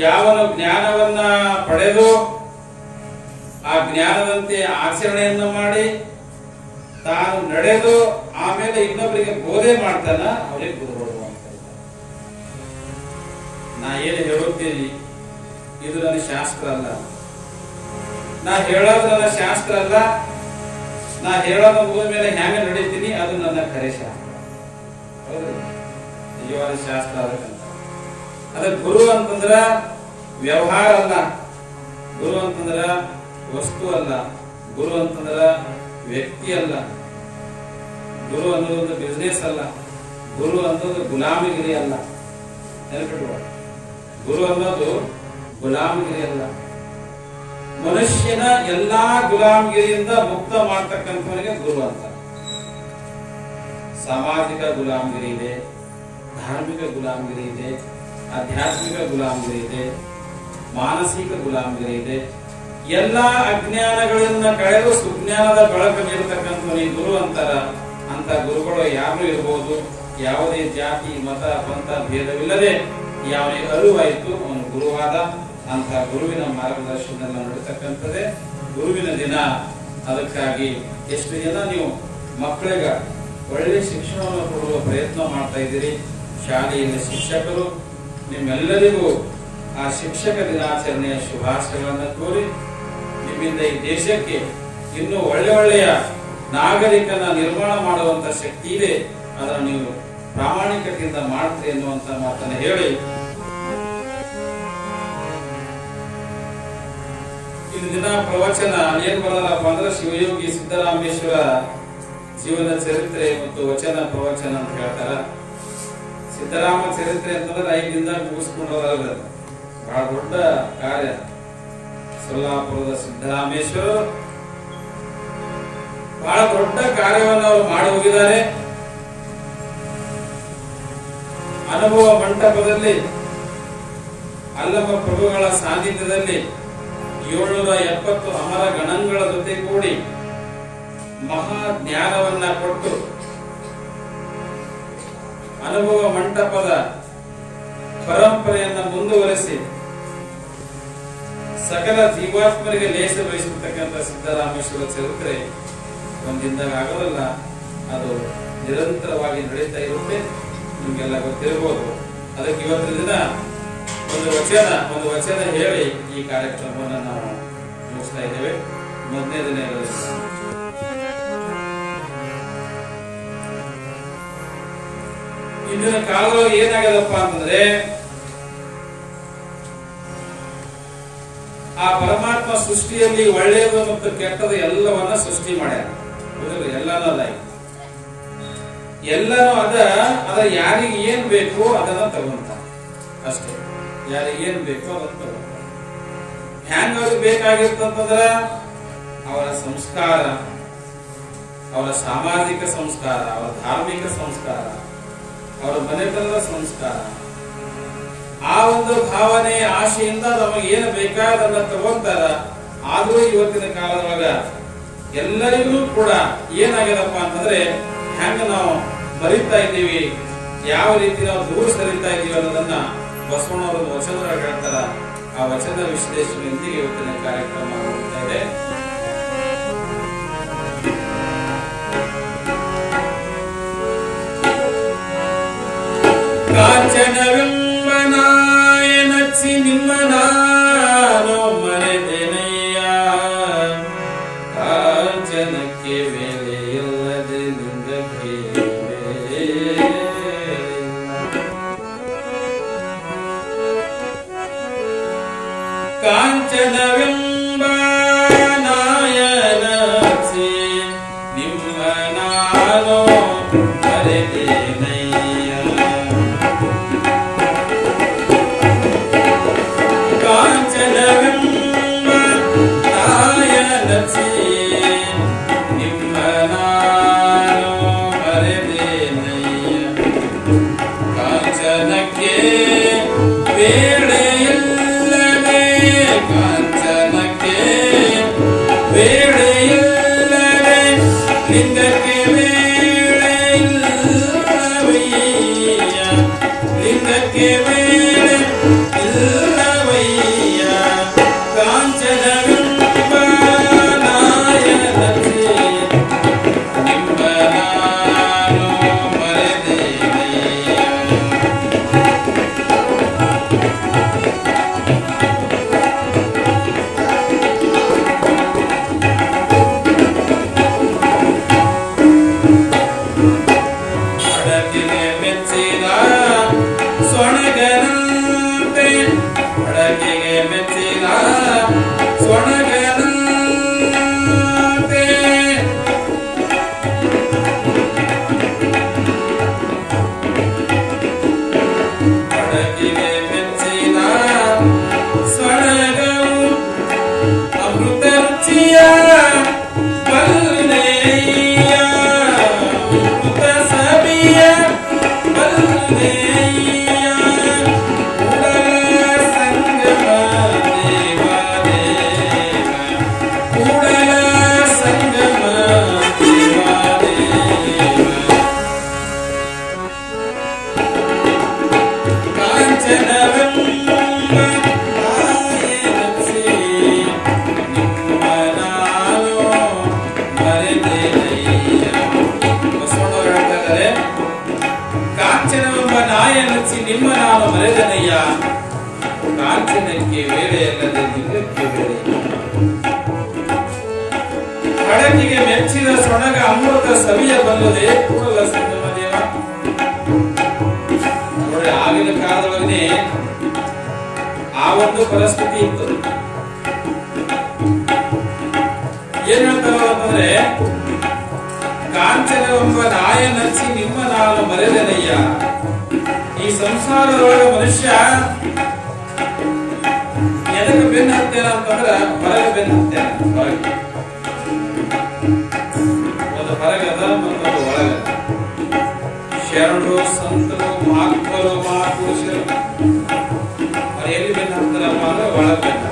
ಯಾವನ ಜ್ಞಾನವನ್ನ ಪಡೆದು ಆ ಜ್ಞಾನದಂತೆ ಆಚರಣೆಯನ್ನು ಮಾಡಿ ತಾನು ನಡೆದು ಆಮೇಲೆ ಇನ್ನೊಬ್ಬರಿಗೆ ಬೋಧೆ ಮಾಡ್ತಾನ, ಅವರಿಗೆ ಗುರುಗಳು ಅಂತ. ನಾ ಏನು ಹೇಳುತ್ತೀನಿ ಇದು ನನ್ನ ಶಾಸ್ತ್ರ ಅಲ್ಲ, ನಾ ಹೇಳೋದು ನನ್ನ ಶಾಸ್ತ್ರ ಅಲ್ಲ, ನಾ ಹೇಳೋದು ಮುಗಿದ ಮೇಲೆ ಹೆಂಗ ನಡೀತೀನಿ ಅದು ನನ್ನ ಕರೆ ಶಾಸ್ತ್ರ. ಹೌದು, ನಿಜವಾದ ಶಾಸ್ತ್ರ ಅದಕ್ಕಂತ. ಅದಕ್ಕೆ ಗುರು ಅಂತಂದ್ರ ವ್ಯವಹಾರ ಅಲ್ಲ, ಗುರು ಅಂತಂದ್ರ ವಸ್ತು ಅಲ್ಲ, ಗುರು ಅಂತಂದ್ರ ವ್ಯಕ್ತಿ ಅಲ್ಲ, ಗುರು ಅನ್ನೋದೊಂದು ಬಿಸ್ನೆಸ್ ಅಲ್ಲ, ಗುರು ಅನ್ನೋದು ಗುಲಾಮಗಿರಿ ಅಲ್ಲ. ನೆನಪಿಡುವ, ಗುರು ಅನ್ನೋದು ಗುಲಾಮಗಿರಿ ಅಲ್ಲ. ಮನುಷ್ಯನ ಎಲ್ಲಾ ಗುಲಾಮಗಿರಿಯಿಂದ ಮುಕ್ತ ಮಾಡ್ತಕ್ಕಂಥವನಿಗೆ ಗುರು ಅಂತ. ಸಾಮಾಜಿಕ ಗುಲಾಮಗಿರಿ ಇದೆ, ಧಾರ್ಮಿಕ ಗುಲಾಮಗಿರಿ ಇದೆ, ಆಧ್ಯಾತ್ಮಿಕ ಗುಲಾಮಗಿರಿ ಇದೆ, ಮಾನಸಿಕ ಗುಲಾಮಗಿರಿ ಇದೆ. ಎಲ್ಲಾ ಅಜ್ಞಾನಗಳನ್ನ ಕಳೆದು ಸುಜ್ಞಾನದ ಬೆಳಕು ನೀಡತಕ್ಕಂಥವನಿಗೆ ಗುರು ಅಂತಾರ. ಅಂತ ಗುರುಗಳು ಯಾರು ಇರಬಹುದು, ಯಾವುದೇ ಜಾತಿ ಮತ ಪಂಥ ಭೇದವಿಲ್ಲದೆ ಯಾವನಿಗೆ ಅರಿವಾಯಿತು ಅವನು ಗುರುವಾದ. ಅಂತ ಗುರುವಿನ ಮಾರ್ಗದರ್ಶನದಲ್ಲಿ ನಡೀತಕ್ಕಂಥದ್ದೇ ಗುರುವಿನ ದಿನ. ಅದಕ್ಕಾಗಿ ಎಷ್ಟು ಜನ ನೀವು ಮಕ್ಕಳಿಗೆ ಒಳ್ಳೆ ಶಿಕ್ಷಣವನ್ನು ಕೊಡುವ ಪ್ರಯತ್ನ ಮಾಡ್ತಾ ಇದ್ದೀರಿ. ಶಾಲೆಯಲ್ಲಿ ಶಿಕ್ಷಕರು ನಿಮ್ಮೆಲ್ಲರಿಗೂ ಆ ಶಿಕ್ಷಕ ದಿನಾಚರಣೆಯ ಶುಭಾಶಯಗಳನ್ನು ಕೋರಿ, ನಿಮ್ಮಿಂದ ಈ ದೇಶಕ್ಕೆ ಇನ್ನೂ ಒಳ್ಳೆಯ ನಾಗರಿಕನ ನಿರ್ಮಾಣ ಮಾಡುವಂತ ಶಕ್ತಿ ಇದೆ, ಅದನ್ನು ನೀವು ಪ್ರಾಮಾಣಿಕತೆಯಿಂದ ಮಾಡ್ತೀರಿ ಎನ್ನುವಂತ ಮಾತನ್ನು ಹೇಳಿ, ಇಂದಿನ ದಿನ ಪ್ರವಚನ ಏನ್ ಬರೋದಪ್ಪ ಅಂದ್ರೆ ಶಿವಯೋಗಿ ಸಿದ್ದರಾಮೇಶ್ವರ ಜೀವನ ಚರಿತ್ರೆ ಮತ್ತು ವಚನ ಪ್ರವಚನ ಅಂತ ಹೇಳ್ತಾರ. ಸಿದ್ದರಾಮ ಚರಿತ್ರೆ ಅಂತಂದ್ರೆ 5 ದಿನದಾಗ ಮುಗಿಸ್ಕೊಂಡವರಲ್ಲ, ಬಹಳ ದೊಡ್ಡ ಕಾರ್ಯ. ಸೊಲ್ಲಾಪುರದ ಸಿದ್ದರಾಮೇಶ್ವರ ಬಹಳ ದೊಡ್ಡ ಕಾರ್ಯವನ್ನು ಅವರು ಮಾಡಿ ಹೋಗಿದ್ದಾರೆ. ಅನುಭವ ಮಂಟಪದಲ್ಲಿ ಅಲ್ಲಮ ಪ್ರಭುಗಳ ಸಾನ್ನಿಧ್ಯದಲ್ಲಿ 770 ಅಮರ ಗಣಗಳ ಜೊತೆ ಕೂಡಿ ಮಹಾ ಜ್ಞಾನವನ್ನ ಕೊಟ್ಟು ಅನುಭವ ಮಂಟಪದ ಪರಂಪರೆಯನ್ನು ಮುಂದುವರೆಸಿ ಸಕಲ ಜೀವಾತ್ಮರಿಗೆ ಲೇಸ ಬಯಸಿರ್ತಕ್ಕಂಥ ಸಿದ್ದರಾಮೇಶ್ವರ ಚರಿತ್ರೆ ಒಂದಿಂದಾಗ ಆಗೋದಲ್ಲ, ಅದು ನಿರಂತರವಾಗಿ ನಡೀತಾ ಇರುತ್ತೆ. ನಿಮ್ಗೆಲ್ಲ ಗೊತ್ತಿರಬಹುದು. ಅದಕ್ಕೆ ಇವತ್ತಿನ ದಿನ ಒಂದು ವಚನ ಹೇಳಿ ಈ ಕಾರ್ಯಕ್ರಮವನ್ನು ನಾವು ಮುಗಿಸ್ತಾ ಇದ್ದೇವೆ. ಮೊದಲನೇ ದಿನ ಇರೋದ್ರಿಂದ ಇಂದಿನ ಕಾಲದಲ್ಲಿ ಏನಾಗದಪ್ಪ ಅಂತಂದ್ರೆ, ಆ ಪರಮಾತ್ಮ ಸೃಷ್ಟಿಯಲ್ಲಿ ಒಳ್ಳೆಯದು ಮತ್ತು ಕೆಟ್ಟದು ಎಲ್ಲವನ್ನ ಸೃಷ್ಟಿ ಮಾಡ್ಯಾರ. ಎಲ್ಲಾನು ಅದ, ಎಲ್ಲಾನು ಅದ ಯಾರಿಗೆ ಏನ್ ಬೇಕು ಅದನ್ನ ತಗೊಂತ ಅಷ್ಟೇ. ಯಾರಿಗೆ ಏನ್ ಬೇಕೋ ಅದನ್ನ ತಗೊಂತ. ಹ್ಯಾಂಗ ಅವ್ರಿಗೆ ಬೇಕಾಗಿರ್ತಂತಂದ್ರ ಅವರ ಸಂಸ್ಕಾರ, ಅವರ ಸಾಮಾಜಿಕ ಸಂಸ್ಕಾರ, ಅವರ ಧಾರ್ಮಿಕ ಸಂಸ್ಕಾರ, ಅವರ ಮನೆತನದ ಸಂಸ್ಕಾರ, ಆ ಒಂದು ಭಾವನೆ ಆಶೆಯಿಂದ ನಮಗೆ ಏನು ಬೇಕಾದನ್ನ ತಗೊಂತಾರ. ಆದ್ರೂ ಇವತ್ತಿನ ಕಾಲದೊಳಗ ಎಲ್ಲರಿಗೂ ಕೂಡ ಏನಾಗ್ಯದಪ್ಪ ಅಂತಂದ್ರೆ, ಹೆಂಗ ನಾವು ಮರಿತಾ ಇದ್ದೀವಿ, ಯಾವ ರೀತಿ ನಾವು ದೂರ ಸರಿತಾ ಇದ್ದೀವಿ ಅನ್ನೋದನ್ನ ಬಸವಣ್ಣವರ ವಚನದೊಳಗೆ ಹೇಳ್ತಾರ. ಆ ವಚನ ವಿಶ್ಲೇಷಣೆಯೊಂದಿಗೆ ಇವತ್ತಿನ ಕಾರ್ಯಕ್ರಮ ಹೋಗ್ತಾ ಇದೆ. ಕಾಂಚನವೆಂಬ ನಾಯನಚ್ಚಿ ನಿಮ್ಮ ನಾನು ಮರೆದೆನಯ್ಯ, ಕಾಂಚನಕ್ಕೆ ಬೆಲೆ ಇಲ್ಲದೆ ಲಿಂಗಕ್ಕೆ ಕಾಂಚನವೆಂಬ ನಾಯನಚ್ಚಿ ನಿಮ್ಮ ನಾನು ಮರೆದೆನಯ್ಯ, ಕಾಂಚನವೆಂಬ ನಾಯನಚ್ಚಿ ನಿಮ್ಮ ನಾನು ಮರೆದೆನಯ್ಯ, ಕಾಂಚನಕ್ಕೆ ಬೇಳೆಯಿಲ್ಲದೆ, ಕಾಂಚನಕ್ಕೆ ಬೇಳೆಯಿಲ್ಲದೆ ಲಿಂಗಕ್ಕೆ ಬೇಳೆಯಿಲ್ಲವಯ್ಯ, ಲಿಂಗಕ್ಕೆ ಬೇಳೆ ಇಲ್ಲವಯ್ಯ, ಕಾಂಚನವೆಂಬ ನಾಯನಚ್ಚಿ ನಿಮ್ಮ ನಾನು ಮರೆದೆನಯ್ಯ. ಅಡಕೆಗೆ ಮೆಚ್ಚಿದ ಸ್ವಣಗನಂತೆ, ಅಡಕೆಗೆ ಮೆಚ್ಚಿದ ಸ್ವಣಗನಂತೆ, ಅಡಕೆಗೆ ಮೆಚ್ಚಿದ ಸ್ವಣಗವು ಅಮೃತ ರುಚಿಯ ಬಲ್ಲೆಯ, ಅಮೃತ ಸವಿಯ ಬಲ್ಲೆಯ, ಕೂಡಲ ಸಂಗಮ ದೇವ ದೇವ, ಕೂಡಲ ಸಂಗಮ ದೇವ ದೇವ, ಕಾಂಚನವೆಂಬ ನಾಯನಚ್ಚಿ ನಿಮ್ಮ ನಾನು ಮರೆದೆನಯ್ಯ. ಬಸವಣ್ಣವರು ಹೇಳ್ತಾ ಇದ್ದಾರೆ, ಕಾಂಚನವೆಂಬ ನಾಯನಚ್ಚಿ ನಿಮ್ಮ ನಾನು ಮರೆದೆನಯ್ಯ, ಕಾಂಚನಕ್ಕೆ ವೇಳೆಯಲ್ಲದೆ ಲಿಂಗಕ್ಕೆ ಬೇಳೆ, ಹಡಗಿಗೆ ಮೆಚ್ಚಿದ ಸೊಣಗ ಅಮೃತ ಸವಿಯ ಬಲ್ಲದೆ ಕೂಡಲ ಸಂಗಮ ದೇವ. ನೋಡಿ, ಆಗಿನ ಕಾಲದೊಳಗೆ ಆ ಒಂದು ಪರಿಸ್ಥಿತಿ ಇತ್ತು. ಏನ್ ಹೇಳ್ತಾರ ಅಂತಂದ್ರೆ, ಕಾಂಚನವೆಂಬ ನಾಯನಚ್ಚಿ ನಿಮ್ಮ ನಾನು ಮರೆದೆನಯ್ಯ. ಈ ಸಂಸಾರದೊಳಗೆ ಮನುಷ್ಯ ಎದಕ್ಕೆ ಬೆನ್ನು ಹತ್ತೇನ ಅಂತಂದ್ರ ಹೊರಗೆ ಬೆನ್ನು ಹತ್ತೇನ. ಒಂದು ಹೊರಗದ ಮತ್ತೊಂದು ಒಳಗದ. ಶರಣರು, ಸಂತರು, ಮಹಾತ್ಮರು, ಮಹಾಪುರುಷರು ಅವ್ರು ಎಲ್ಲಿ ಬೆನ್ನು ಹತ್ತಾರಪ್ಪ ಅಂದ್ರೆ ಒಳಗೆ ಬೆನ್ನು.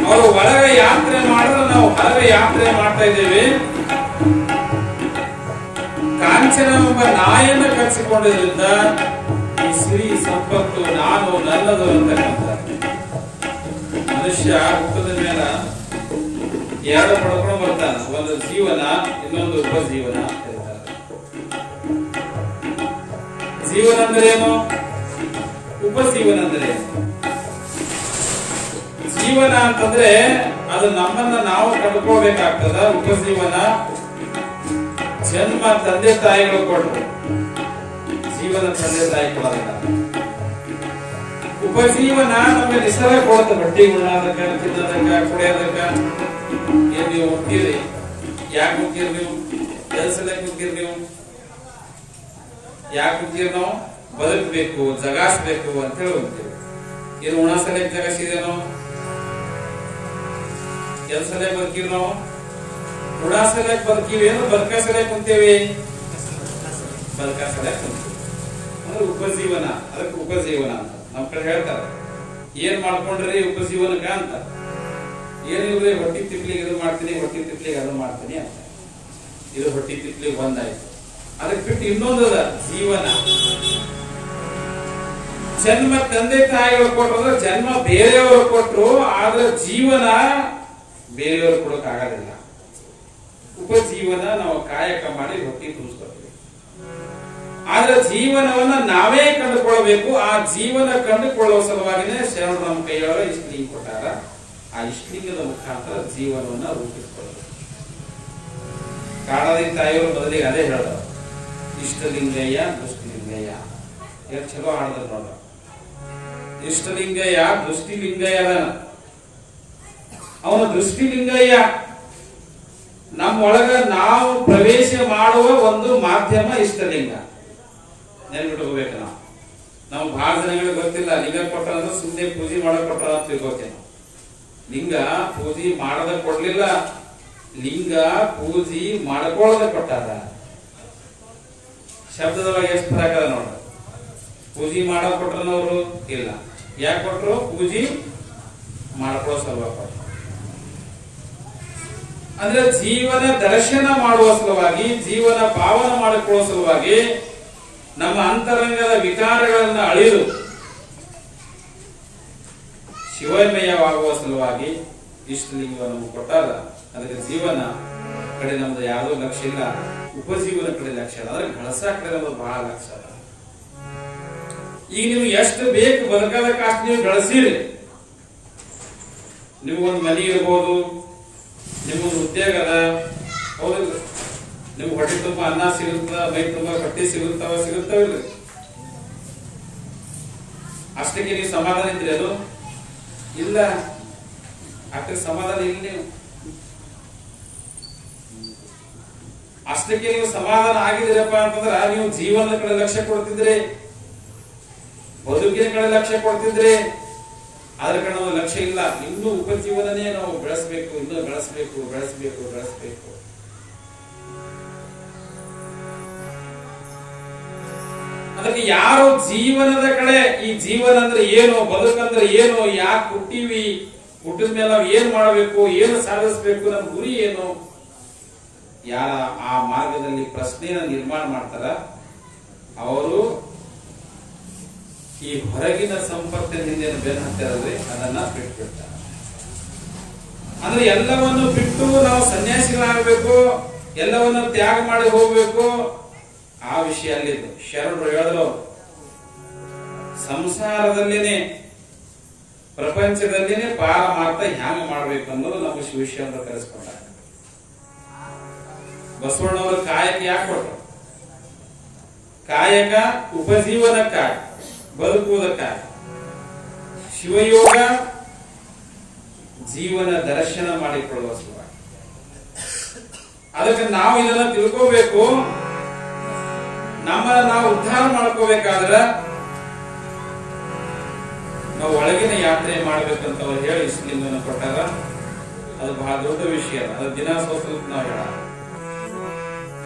ಅವರು ಒಳಗೆ ಯಾತ್ರೆ ಮಾಡಿದ್ರೆ ನಾವು ಹೊರಗೆ ಯಾತ್ರೆ ಮಾಡ್ತಾ ಇದ್ದೇವೆ. ಕಾಂಚನ ಎಂಬ ನಾಯನ್ನು ಕಟ್ಟಿಸಿಕೊಂಡಿದ್ರಿಂದ ಈ ಶ್ರೀ ಸಂಪತ್ತು ನಾನು ನನ್ನದು ಅಂತಕ್ಕಂಥ ಮನುಷ್ಯ ಹುಟ್ಟದ ಮೇಲೆ ಎರಡು ಪಡ್ಕೊಂಡು ಬರ್ತಾನೆ. ಒಂದು ಜೀವನ, ಇನ್ನೊಂದು ಉಪಜೀವನ ಅಂತ ಹೇಳ್ತಾರೆ. ಜೀವನ ಅಂದ್ರೆ ಏನು, ಉಪಜೀವನ ಅಂದ್ರೆ ಏನು? ಜೀವನ ಅಂತಂದ್ರೆ ಅದು ನಮ್ಮನ್ನ ನಾವು ಕಂಡುಕೋಬೇಕಾಗ್ತದ. ಉಪಜೀವನ ಜನ್ಮ ತಂದೆ ತಾಯಿಗಳು ಕೊಟ್ಟರು, ಜೀವನ ತಂದೆ ತಾಯಿ ಕೊಡೋದಿಲ್ಲ. ಉಪಜೀವನ ನಮಗೆ ನಿಸರ್ಗ ಕೊಡುತ್ತೆ. ಬಟ್ಟೆ ಉಣ್ಣೋದಕ್ಕ, ತಿನ್ನೋದಕ್ಕ, ಕುಡಿಯೋದಕ್ಕ. ಏನ್ ನೀವು ಹುಟ್ಟಿರಿ, ಯಾಕೆ ಹುಟ್ಟಿರಿ, ನೀವು ಕೆಲಸಕ್ಕೆ ಹುಟ್ಟಿರಿ, ನೀವು ಯಾಕೆ ಹುಟ್ಟಿರಿ? ನಾವು ಬದುಕಬೇಕು, ಜಗಾಸ್ಬೇಕು ಅಂತ ಹೇಳಿ ಹೋಗ್ತೀವಿ. ಏನು ಉಣಸಲಕ್ಕೆ ಜಗಸಿದೇನೋ? ಕೆಲಸಲೇ ಬದುಕಿವಿ ನಾವು, ಉಡಾಸಲಕ್ಕೆ ಬದುಕಿವಿ, ಏನು ಬದುಕಸಲಕ್ಕೆ ಕುಂತೇವಿ? ಬದುಕಸಲಕ್ಕೆ ಕುಂತೀವಿ ಅಂದ್ರೆ ಉಪಜೀವನ. ಅದಕ್ಕೆ ಉಪಜೀವನ ಅಂತ ನಮ್ ಕಡೆ ಹೇಳ್ತಾರೆ. ಏನ್ ಮಾಡ್ಕೊಂಡ್ರಿ ಉಪಜೀವನಕ್ಕ ಅಂತ? ಏನಿಲ್ಲ, ಹೊಟ್ಟಿ ತಿಪ್ಲಿಗೆ ಇದು ಮಾಡ್ತೀನಿ, ಹೊಟ್ಟಿ ತಿಪ್ಲಿಗೆ ಅದು ಮಾಡ್ತೀನಿ ಅಂತ. ಇದು ಹೊಟ್ಟಿ ತಿಪ್ಲಿಗೆ ಬಂದಾಯ್ತು. ಅದಕ್ಕೆ ಬಿಟ್ಟು ಇನ್ನೊಂದದ ಜೀವನ. ಜನ್ಮ ತಂದೆ ತಾಯಿಗಳು ಕೊಟ್ಟರು, ಜನ್ಮ ಬೇರೆಯವರು ಕೊಟ್ಟರು, ಆದ್ರೆ ಜೀವನ ಬೇರೆಯವರು ಕೊಡಕ್ ಆಗೋದಿಲ್ಲ. ಉಪಜೀವನ ನಾವು ಕಾಯಕ ಮಾಡಿ ಹೊಟ್ಟಿ ತುಂಬಿಸ್ಕೊತೀವಿ. ಆದ್ರೆ ಜೀವನವನ್ನ ನಾವೇ ಕಂಡುಕೊಳ್ಳಬೇಕು. ಆ ಜೀವನ ಕಂಡುಕೊಳ್ಳುವ ಸಲುವಾಗಿನೇ ಶರಣರು ನಮ್ಮ ಕೈಯೊಳಗೆ ಇಷ್ಟಲಿಂಗ ಕೊಟ್ಟಾರ. ಆ ಇಷ್ಟಲಿಂಗದ ಮುಖಾಂತರ ಜೀವನವನ್ನ ರೂಪಿಸಿಕೊಳ್ಳಬೇಕು. ಕಾಡದಿ ತಾಯಿಯವರು ಮೊದಲಿಗೆ ಅದೇ ಹೇಳಿದ್ರು, ಇಷ್ಟಲಿಂಗಯ್ಯ ದೃಷ್ಟಿಲಿಂಗಯ್ಯ. ಎಷ್ಟು ಚಲೋ ಹಾಡಿದ್ರು ನೋಡ. ಇಷ್ಟಲಿಂಗಯ್ಯ ದೃಷ್ಟಿಲಿಂಗಯ್ಯ ಅದಾನ. ಅವನು ದೃಷ್ಟಿಲಿಂಗಯ್ಯ. ನಮ್ಮೊಳಗ ನಾವು ಪ್ರವೇಶ ಮಾಡುವ ಒಂದು ಮಾಧ್ಯಮ ಇಷ್ಟಲಿಂಗ. ನೆನ್ಬಿಟ್ಕೋಬೇಕು. ನಾವು ಬಹಳ ಜನಗಳಿಗೆ ಗೊತ್ತಿಲ್ಲ, ಲಿಂಗ ಕೊಟ್ಟ ಅಂದ್ರೆ ಸುಮ್ಮನೆ ಪೂಜೆ ಮಾಡಕ್ ಕೊಟ್ಟ ಅಂತ ತಿಳ್ಕೊತೇವೆ. ಲಿಂಗ ಪೂಜೆ ಮಾಡದ ಕೊಡ್ಲಿಲ್ಲ, ಲಿಂಗ ಪೂಜೆ ಮಾಡ್ಕೊಳ್ಳೋದ ಕೊಟ್ಟಾರ. ಶಬ್ದದೊಳಗೆ ಎಷ್ಟು ಫರಕ ಅದ ನೋಡ್ರಿ. ಪೂಜೆ ಮಾಡೋದ್ ಕೊಟ್ರನವರು ಇಲ್ಲ. ಯಾಕೆ ಕೊಟ್ರು? ಪೂಜೆ ಮಾಡ್ಕೊಳ್ಳೋ ಸಲುವಾಗಿ ಕೊಟ್ರು. ಅಂದ್ರೆ ಜೀವನ ದರ್ಶನ ಮಾಡುವ ಸಲುವಾಗಿ, ಜೀವನ ಪಾವನ ಮಾಡಿಕೊಳ್ಳುವ ಸಲುವಾಗಿ, ನಮ್ಮ ಅಂತರಂಗದ ವಿಕಾರಗಳನ್ನು ಅಳಿದು ಶಿವಮಯವಾಗುವ ಸಲುವಾಗಿ ಇಷ್ಟಲಿಂಗವನ್ನು ಕೊಟ್ಟಾರ. ಅದಕ್ಕೆ ಜೀವನ ಕಡೆ ನಮ್ದು ಯಾವುದೋ ಲಕ್ಷ್ಯ ಇಲ್ಲ, ಉಪಜೀವನ ಕಡೆ ಲಕ್ಷ್ಯ ಅದ. ಅದ್ರ ಗಳಸ ಕಡೆ ನಮ್ದು ಬಹಳ ಲಕ್ಷ್ಯ ಅದ. ಈಗ ನೀವು ಎಷ್ಟು ಬೇಕು ಬದುಕೋದಕ್ಕಷ್ಟು ನೀವು ಗಳಿಸಿರಿ. ನಿಮ್ಗೊಂದು ಮನೆ ಇರ್ಬೋದು, ನಿಮ್ಗೊಂದು ಉದ್ಯೋಗ ಅದ, ಹೌದಿಲ್ಲ? ನಿಮ್ಗೆ ಹೊಟ್ಟೆ ತುಂಬ ಅನ್ನ ಸಿಗುತ್ತ, ಮೈ ತುಂಬ ಬಟ್ಟೆ ಸಿಗುತ್ತವಿಲ್ಲ? ಅಷ್ಟಕ್ಕೆ ನೀವು ಸಮಾಧಾನ ಇದ್ರಿ? ಅದು ಇಲ್ಲ. ಅಷ್ಟಕ್ಕೆ ಸಮಾಧಾನ ಇಲ್ಲ. ನೀವು ಅಷ್ಟಕ್ಕೆ ನೀವು ಸಮಾಧಾನ ಆಗಿದ್ದೀರಪ್ಪ ಅಂತಂದ್ರ ನೀವು ಜೀವನದ ಕಡೆ ಲಕ್ಷ್ಯ ಕೊಡ್ತಿದ್ರಿ, ಬದುಕಿನ ಕಡೆ ಲಕ್ಷ್ಯ ಕೊಡ್ತಿದ್ರಿ. ಅದ್ರ ಕಡೆ ನಾವು ಲಕ್ಷ್ಯ ಇಲ್ಲ. ಇನ್ನೂ ಉಪಜೀವನನೇ ನಾವು ಬೆಳೆಸಬೇಕು, ಇನ್ನೂ ಬೆಳೆಸಬೇಕು. ಅದಕ್ಕೆ ಯಾರು ಜೀವನದ ಕಡೆ, ಈ ಜೀವನ ಅಂದ್ರೆ ಏನು, ಬದುಕಂದ್ರೆ ಏನು, ಯಾಕೆ ಹುಟ್ಟಿವಿ, ಹುಟ್ಟಿದ ಮೇಲೆ ನಾವು ಏನ್ ಮಾಡಬೇಕು, ಏನು ಸಾಧಿಸಬೇಕು, ನಮ್ಮ ಗುರಿ ಏನು, ಯಾರ ಆ ಮಾರ್ಗದಲ್ಲಿ ಪ್ರಶ್ನೆಯನ್ನು ನಿರ್ಮಾಣ ಮಾಡ್ತಾರ, ಅವರು ಈ ಹೊರಗಿನ ಸಂಪತ್ತಿನ ಹಿಂದೆ ಬೆನ್ನು ಹತ್ತಿರಲ್ರಿ, ಅದನ್ನ ಬಿಟ್ಬಿಡ್ತಾರೆ. ಅಂದ್ರೆ ಎಲ್ಲವನ್ನು ಬಿಟ್ಟು ನಾವು ಸನ್ಯಾಸಿಗಳಾಗಬೇಕು, ಎಲ್ಲವನ್ನು ತ್ಯಾಗ ಮಾಡಿ ಹೋಗ್ಬೇಕು, ಆ ವಿಷಯ ಅಲ್ಲಿದ್ದು. ಶರಣರು ಹೇಳಿದ್ರು, ಸಂಸಾರದಲ್ಲಿನೇ ಪ್ರಪಂಚದಲ್ಲಿನೇ ಪಾರಮಾರ್ಥ ಹ್ಯಾಂಗ ಮಾಡ್ಬೇಕು ಅನ್ನೋದು ನಮ್ಮ ಶಿವಶರಣರು ಕಲಿಸ್ಕೊಂಡ. ಬಸವಣ್ಣವರು ಕಾಯಕ ಯಾಕೆ ಕೊಟ್ಟರು? ಕಾಯಕ ಉಪಜೀವನಕ್ಕಾಗಿ, ಬದುಕುವುದಕ್ಕಾಗಿ. ಶಿವಯೋಗ ಜೀವನ ದರ್ಶನ ಮಾಡಿಕೊಳ್ಳುವ ಸಲುವಾಗಿ. ಅದಕ್ಕೆ ನಾವು ಇದನ್ನ ತಿಳ್ಕೋಬೇಕು. ನಮ್ಮನ್ನ ನಾವು ಉದ್ಧಾರ ಮಾಡ್ಕೋಬೇಕಾದ್ರೆ ನಾವು ಒಳಗಿನ ಯಾತ್ರೆ ಮಾಡ್ಬೇಕಂತ ಅವ್ರು ಹೇಳಿ ಇಷ್ಟಲಿಂಗನ ಕೊಟ್ಟಾರ. ಅದು ಬಹಳ ದೊಡ್ಡ ವಿಷಯ. ಅದು ದಿನ ಸ್ವಲ್ಪ ನಾವು ಹೇಳ.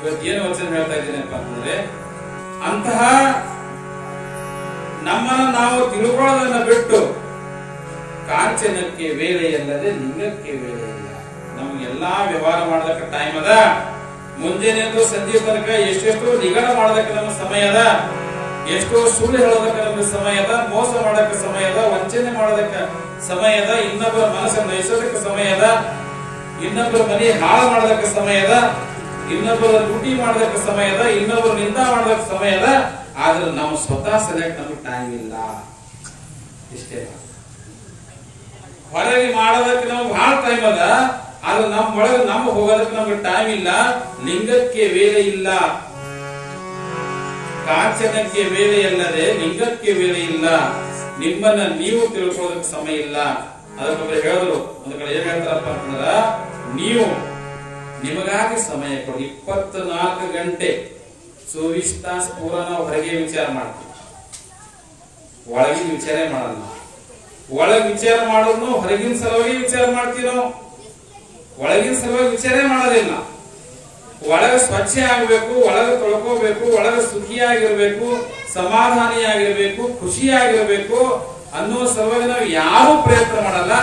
ಇವತ್ತು ಏನು ವಚನ ಹೇಳ್ತಾ ಇದ್ದೀನಪ್ಪ ಅಂತಂದ್ರೆ, ಅಂತಹ ನಮ್ಮನ್ನ ನಾವು ತಿಳ್ಕೊಳ್ಳೋದನ್ನ ಬಿಟ್ಟು ಕಾಂಚನಕ್ಕೆ ವೇಳೆ ಇಲ್ಲದೆ ಲಿಂಗಕ್ಕೆ ವೇಳೆ ಇಲ್ಲ. ನಮ್ಗೆ ಎಲ್ಲಾ ವ್ಯವಹಾರ ಮಾಡ್ದಕ್ಕ ಟೈಮ್ ಅದ, ಮುಂಜಾನೆಯಿಂದ ಸಂಜೆ ತನಕ ಎಷ್ಟೆಷ್ಟೋ ನಿಗಡ ಮಾಡೋದಕ್ಕೆ ನಮ್ಮ ಸಮಯ ಅದ, ಎಷ್ಟೋ ಸುಳ್ಳು ಹೇಳೋದಕ್ಕೆ ನಮ್ಗೆ ಸಮಯ ಅದ, ಮೋಸ ಮಾಡೋದಕ್ಕೆ ಸಮಯ ಅದ, ವಂಚನೆ ಮಾಡೋದಕ್ಕೆ ಸಮಯ ಅದ, ಇನ್ನೊಬ್ಬರ ಮನಸ್ಸನ್ನು ನಯಿಸೋದಕ್ಕೆ ಸಮಯ ಅದ, ಇನ್ನೊಬ್ಬರ ಮನೆ ಹಾಳು ಮಾಡೋದಕ್ಕೆ ಸಮಯ ಅದ, ಇನ್ನೊಬ್ಬರ ಲೂಟಿ ಮಾಡೋದಕ್ಕೆ ಸಮಯ ಅದ, ಇನ್ನೊಬ್ಬರ ನಿಂದ ಮಾಡೋದಕ್ಕೆ ಸಮಯ ಅದ. ಆದ್ರೆ ನಾವು ಸ್ವತಃ ಸರಿಯಾಗಿ ನಮ್ಗೆ ಟೈಮ್ ಇಲ್ಲ. ಇಷ್ಟೇ ಹೊರಗೆ ಮಾಡೋದಕ್ಕೆ ನಮ್ಗೆ ಬಹಳ ಟೈಮ್ ಅದ, ಆದ್ರೆ ನಮ್ಮ ಒಳಗೆ ನಮ್ಮ ಹೋಗೋದಕ್ಕೆ ನಮ್ಗೆ ಟೈಮ್ ಇಲ್ಲ. ಲಿಂಗಕ್ಕೆ ವೇಳೆ ಇಲ್ಲ, ಕಾಂಚನಕ್ಕೆ ವೇಳೆ ಇಲ್ಲದೆ ಲಿಂಗಕ್ಕೆ ವೇಳೆ ಇಲ್ಲ. ನಿಮ್ಮನ್ನ ನೀವು ತಿಳ್ಕೊಳ್ಳೋದಕ್ಕೆ ಸಮಯ ಇಲ್ಲ. ಅದಕ್ಕೊಬ್ಬರು ಹೇಳಿದ್ರು, ಒಂದು ಕಡೆ ಏನ್ ಹೇಳ್ತಾರಪ್ಪ ಅಂತಂದ್ರ, ನೀವು ನಿಮಗಾಗಿ ಸಮಯ ಕೊಡಿ. 24 ಗಂಟೆ 24 ತಾಸು ಪೂರ ನಾವು ಹೊರಗೆ ವಿಚಾರ ಮಾಡ್ತೀವಿ, ಒಳಗಿನ ವಿಚಾರ ಮಾಡಲ್ಲ. ಒಳಗ್ ವಿಚಾರ ಮಾಡೋದು ಹೊರಗಿನ ಸಲುವಾಗಿ ವಿಚಾರ ಮಾಡ್ತೀವಿ, ನಾವು ಒಳಗಿನ ಸಲುವಾಗಿ ವಿಚಾರ ಮಾಡೋದಿಲ್ಲ. ಒಳಗ ಸ್ವಚ್ಛ ಆಗ್ಬೇಕು, ಒಳಗ ತೊಳ್ಕೋಬೇಕು, ಒಳಗ ಸುಖಿಯಾಗಿರ್ಬೇಕು, ಸಮಾಧಾನಿಯಾಗಿರ್ಬೇಕು, ಖುಷಿಯಾಗಿರ್ಬೇಕು ಅನ್ನೋ ಸಲುವಾಗಿ ನಾವು ಯಾರು ಪ್ರಯತ್ನ ಮಾಡಲ್ಲ.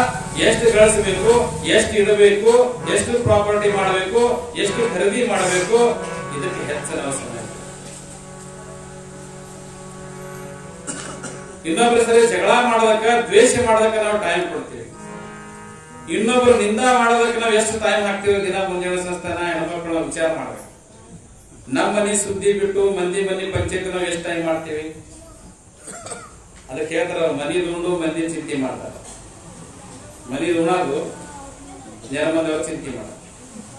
ಎಷ್ಟು ಗಳಿಸಬೇಕು, ಎಷ್ಟು ಇಡಬೇಕು, ಎಷ್ಟು ಪ್ರಾಪರ್ಟಿ ಮಾಡಬೇಕು, ಎಷ್ಟು ಖರೀದಿ ಮಾಡಬೇಕು, ಇದಕ್ಕೆ ಹೆಚ್ಚಿನ ಸಮಯ. ಇನ್ನೊಬ್ಬರ ಸರಿ ಜಗಳ ಮಾಡೋದಕ್ಕ, ದ್ವೇಷ ಮಾಡೋದಕ್ಕೆ ನಾವು ಟೈಮ್ ಕೊಡ್ತೀವಿ. ಇನ್ನೊಬ್ರು ನಿಂದ ಮಾಡೋದಕ್ಕೆ ನಾವು ಎಷ್ಟು ಟೈಮ್ ಹಾಕ್ತೀವಿ. ದಿನ ಮುಂಜಾನೆ ಸಂಸ್ಥಾನ ಹೆಣ್ಮಕ್ಳು ವಿಚಾರ ಮಾಡ್ಬೇಕು. ನಮ್ಮ ಮನೆ ಸುದ್ದಿ ಬಿಟ್ಟು ಮಂದಿ ಮನೆ ಪಂಚಾಯತ್ ನಾವು ಎಷ್ಟು ಟೈಮ್ ಮಾಡ್ತೀವಿ. ಅದಕ್ಕೆ ಹೇಳ್ತಾರ, ಮನಿ ದುಂಡು ಮಂದಿ ಚಿಂತೆ ಮಾಡ್ತಾರ. ಮನಿ ದುಣಾದು ಜನ ಮಂದಿಯವ್ರು ಚಿಂತೆ ಮಾಡ.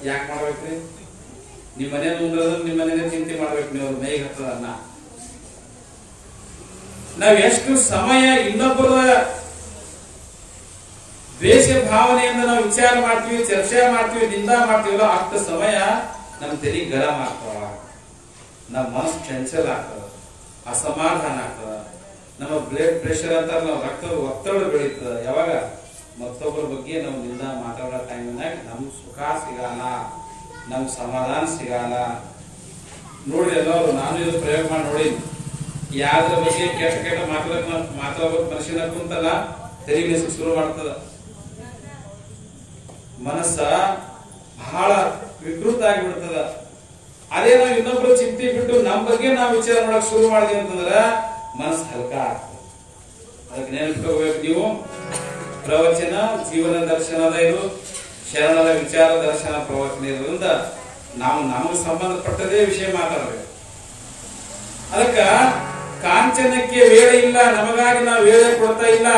ಯಾಕೆ ಮಾಡ್ಬೇಕ್ರಿ? ನಿಮ್ ಮನೆ ದುಂಡ್ರದ ನಿಮ್ ಮನೆ ಚಿಂತೆ ಮಾಡ್ಬೇಕು. ನೀವು ಮೈಗೆ ಹತ್ತದ ಅನ್ನ. ನಾವ್ ಎಷ್ಟು ಸಮಯ ಇನ್ನೊಬ್ಬರ ದ್ವೇಷ ಭಾವನೆಯಿಂದ ನಾವು ವಿಚಾರ ಮಾಡ್ತೀವಿ, ಚರ್ಚೆ ಮಾಡ್ತೀವಿ, ನಿಂದ ಮಾಡ್ತೀವಲ್ಲ, ಅಷ್ಟು ಸಮಯ ನಮ್ ತಲೆ ಗರಂ ಆಗ್ತವ, ನಮ್ಮ ಮನಸ್ಸು ಚಂಚಲ ಆಗ್ತದ, ಅಸಮಾಧಾನ ಆಗ್ತದ, ನಮ್ಮ ಬ್ಲಡ್ ಪ್ರೆಷರ್ ಅಂತ ನಾವು ರಕ್ತದ ಒತ್ತಡ ಬೆಳೀತದ. ಯಾವಾಗ ಮತ್ತೊಬ್ಬರ ಬಗ್ಗೆ ನಾವು ನಿಂದ ಮಾತಾಡೋ ಟೈಮ್ನಾಗ ನಮ್ಗೆ ಸುಖ ಸಿಗಲ್ಲ, ನಮ್ಗೆ ಸಮಾಧಾನ ಸಿಗಲ್ಲ. ನೋಡ್ರಿ ಎಲ್ಲರೂ, ನಾನು ಇದು ಪ್ರಯೋಗ ಮಾಡಿ ನೋಡಿ. ಯಾವ್ದ್ರ ಬಗ್ಗೆ ಕೆಟ್ಟ ಕೆಟ್ಟ ಮಾತಾಡ್ಬೇಕು ಮನುಷ್ಯನ ಕುಂತಲ್ಲ, ತಲೆ ಮೆಸಕ್ ಶುರು ಮಾಡ್ತದ. ಮನಸ್ಸ ಬಹಳ ವಿಕೃತ ಆಗಿಬಿಡ್ತದ. ಅದೇ ನಾವು ಇನ್ನೊಬ್ರು ಚಿಂತೆ ಬಿಟ್ಟು ನಮ್ಮ ಬಗ್ಗೆ ನಾವು ವಿಚಾರ ಮಾಡಕ್ ಶುರು ಮಾಡಿದ್ವಿ ಅಂತಂದ್ರ ಮನಸ್ಸು ಹಲ್ಕ ಆಗ್ತದೆ. ಅದಕ್ಕೆ ನೆನಪಿಟ್ಕೋಬೇಕು ನೀವು, ಪ್ರವಚನ ಜೀವನ ದರ್ಶನದ ಇದು, ಶರಣರ ವಿಚಾರ ದರ್ಶನ ಪ್ರವಚನ ಇರೋದ್ರಿಂದ ನಾವು ನಮಗೆ ಸಂಬಂಧಪಟ್ಟದೇ ವಿಷಯ ಮಾತಾಡಬೇಕು. ಅದಕ್ಕ ಕಾಂಚನಕ್ಕೆ ವೇಳೆ ಇಲ್ಲ, ನಮಗಾಗಿ ನಾವು ವೇಳೆ ಕೊಡ್ತಾ ಇಲ್ಲ.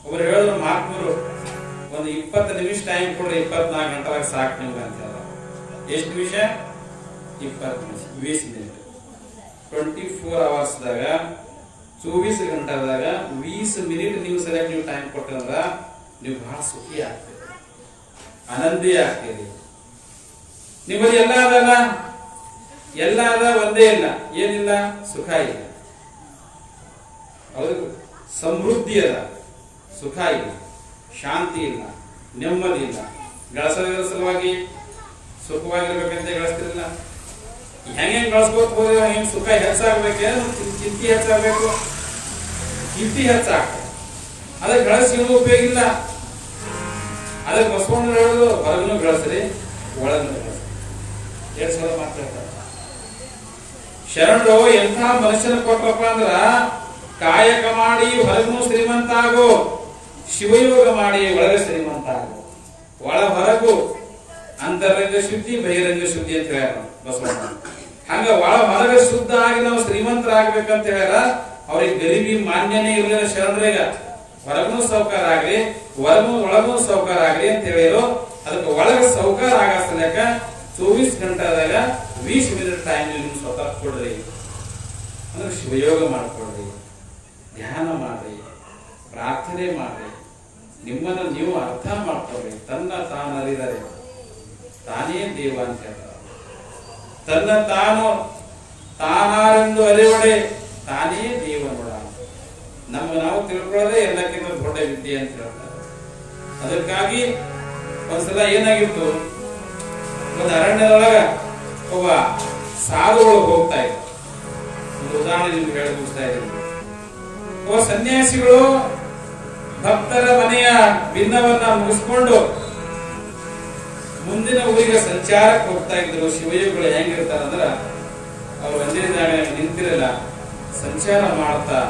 ಒಬ್ರು ಹೇಳಿದ್ರು ಮಹಾತ್ಮರು, ಒಂದು 20 ನಿಮಿಷ ಟೈಮ್ ಕೊಡ್ರಿ, 24 ಗಂಟೆದಾಗ ಸಾಕು ನಿಮ್ಗೆ ಅಂತ ಹೇಳ. ಎಷ್ಟು ನಿಮಿಷ? 20 ನಿಮಿಷ, 20 ಮಿನಿಟ್. 24 ಅವರ್ಸ್ದಾಗ 24 ಗಂಟೆದಾಗ 20 ಮಿನಿಟ್ ನೀವು ಸರಿಯಾಗಿ ನೀವು ಟೈಮ್ ಕೊಟ್ಟಂದ್ರ ನೀವು ಬಹಳ ಸುಖಿ ಆಗ್ತೀರಿ, ಆನಂದಿ ಆಗ್ತೀರಿ. ನಿಮ್ಮಲ್ಲಿ ಎಲ್ಲ ಅದಲ್ಲ, ಎಲ್ಲ ಅದ, ಒಂದೇ ಇಲ್ಲ. ಏನಿಲ್ಲ? ಸುಖ ಇಲ್ಲ. ಹೌದು, ಸಮೃದ್ಧಿ ಅದ, ಸುಖ ಇಲ್ಲ, ಶಾಂತಿ ಇಲ್ಲ, ನೆಮ್ಮದಿ ಇಲ್ಲ. ಗಳಿಸೋದ್ರ ಸಲುವಾಗಿ ಸುಖವಾಗಿರ್ಬೇಕಂತ ಗಳಿಸ್ತಿರಲಿಲ್ಲ. ಹೆಂಗೆ ಗಳಿಸ್ಕೋತ ಹೋದ್ರೆ ಹೆಂಗ್ ಸುಖ ಹೆಚ್ಚಾಗ್ಬೇಕೇನು? ಚಿಂತೆ ಹೆಚ್ಚಾಗಬೇಕು, ಚಿಂತೆ ಹೆಚ್ಚಾಗ್ತದೆ. ಅದಕ್ಕೆ ಗಳಿಸಿ ಏನೂ ಉಪಯೋಗ ಇಲ್ಲ. ಅದಕ್ಕೆ ಬಸವಣ್ಣ ಹೇಳೋದು, ಹೊರಗನು ಗಳಿಸ್ರಿ, ಒಳಗನು ಗಳಿಸ್ರಿ. 2 ಸಲ ಮಾತಾಡ್ತಾರೆ. ಶರಣರು ಎಂಥ ಮನುಷ್ಯನ ಕೊಟ್ಟಪ್ಪ ಅಂದ್ರ, ಕಾಯಕ ಮಾಡಿ ಹೊರಗನು ಶ್ರೀಮಂತ ಆಗೋ, ಶಿವಯೋಗ ಮಾಡಿ ಒಳಗ ಶ್ರೀಮಂತ ಆಗೋ. ಒಳ ಹೊರಗು ಅಂತರಂಗ ಶುದ್ಧಿ, ಬಹಿರಂಗ ಶುದ್ಧಿ ಅಂತ ಹೇಳ್ಯಾರ ಬಸವಣ್ಣ. ಹಂಗ ಒಳ ಹೊರಗ ಶುದ್ಧ ಆಗಿ ನಾವು ಶ್ರೀಮಂತರಾಗ್ಬೇಕಂತ ಹೇಳ್ಯಾರ. ಅವ್ರಿಗೆ ಗರೀಬಿ ಮಾನ್ಯನೇ ಇರಲಿಲ್ಲ ಶರಣರಿಗೆ. ಹೊರಗನು ಸೌಕಾರ ಆಗ್ಲಿ, ಒಳಗೂ ಸೌಕಾರ ಆಗ್ಲಿ ಅಂತ ಹೇಳಿರು. ಅದಕ್ಕೆ ಒಳಗ ಸೌಕಾರ ಆಗಸಲಕ 24 ಗಂಟೆದಾಗ 20 ಮಿನಿಟ್ ಟೈಮ್ ನಿಮ್ಗೆ ಸ್ವತಃ ಕೊಡ್ರಿ. ಅಂದ್ರೆ ಶಿವಯೋಗ ಮಾಡ್ಕೊಡ್ರಿ, ಧ್ಯಾನ ಮಾಡ್ರಿ, ಪ್ರಾರ್ಥನೆ ಮಾಡ್ರಿ, ನಿಮ್ಮನ್ನ ನೀವು ಅರ್ಥ ಮಾಡ್ಕೊಳ್ರಿ. ತನ್ನ ತಾನು ಅರಿದರೆ ತಾನೇ ದೇವ ಅಂತ ಹೇಳ್ತಾರೆ. ತನ್ನ ತಾನಾರೆಂದು ಅರಿವಡೆ ತಾನೇ ದೇವ ನೋಡ. ನಾವು ತಿಳ್ಕೊಳ್ಳೋದೇ ಎಲ್ಲಕ್ಕಿಂತ ದೊಡ್ಡ ವಿದ್ಯೆ ಅಂತ ಹೇಳ್ತಾರೆ. ಅದಕ್ಕಾಗಿ ಒಂದ್ಸಲ ಏನಾಗಿತ್ತು, ಒಂದು ಅರಣ್ಯದೊಳಗ ಒಬ್ಬ ಸಾಧುಗಳು ಹೋಗ್ತಾ ಇದ್ರು. ಒಂದು ಉದಾಹರಣೆ ನಿಮ್ಗೆ ಹೇಳಿ ಮುಗಿಸ್ತಾ ಇದ್ದೀನಿ. ಒಬ್ಬ ಸನ್ಯಾಸಿಗಳು ಭಕ್ತರ ಮನೆಯ ಭಿನ್ನವನ್ನ ಮುಗಿಸ್ಕೊಂಡು ಮುಂದಿನ ಊರಿಗೆ ಸಂಚಾರಕ್ಕೆ ಹೋಗ್ತಾ ಇದ್ರು. ಶಿವಯೋಗಿಗಳು ಹೆಂಗಿರ್ತಾರಂದ್ರ ಅವ್ರು ಒಂದೇ ಜಾಗ ನಿಂತಿರಲ್ಲ, ಸಂಚಾರ ಮಾಡ್ತಾ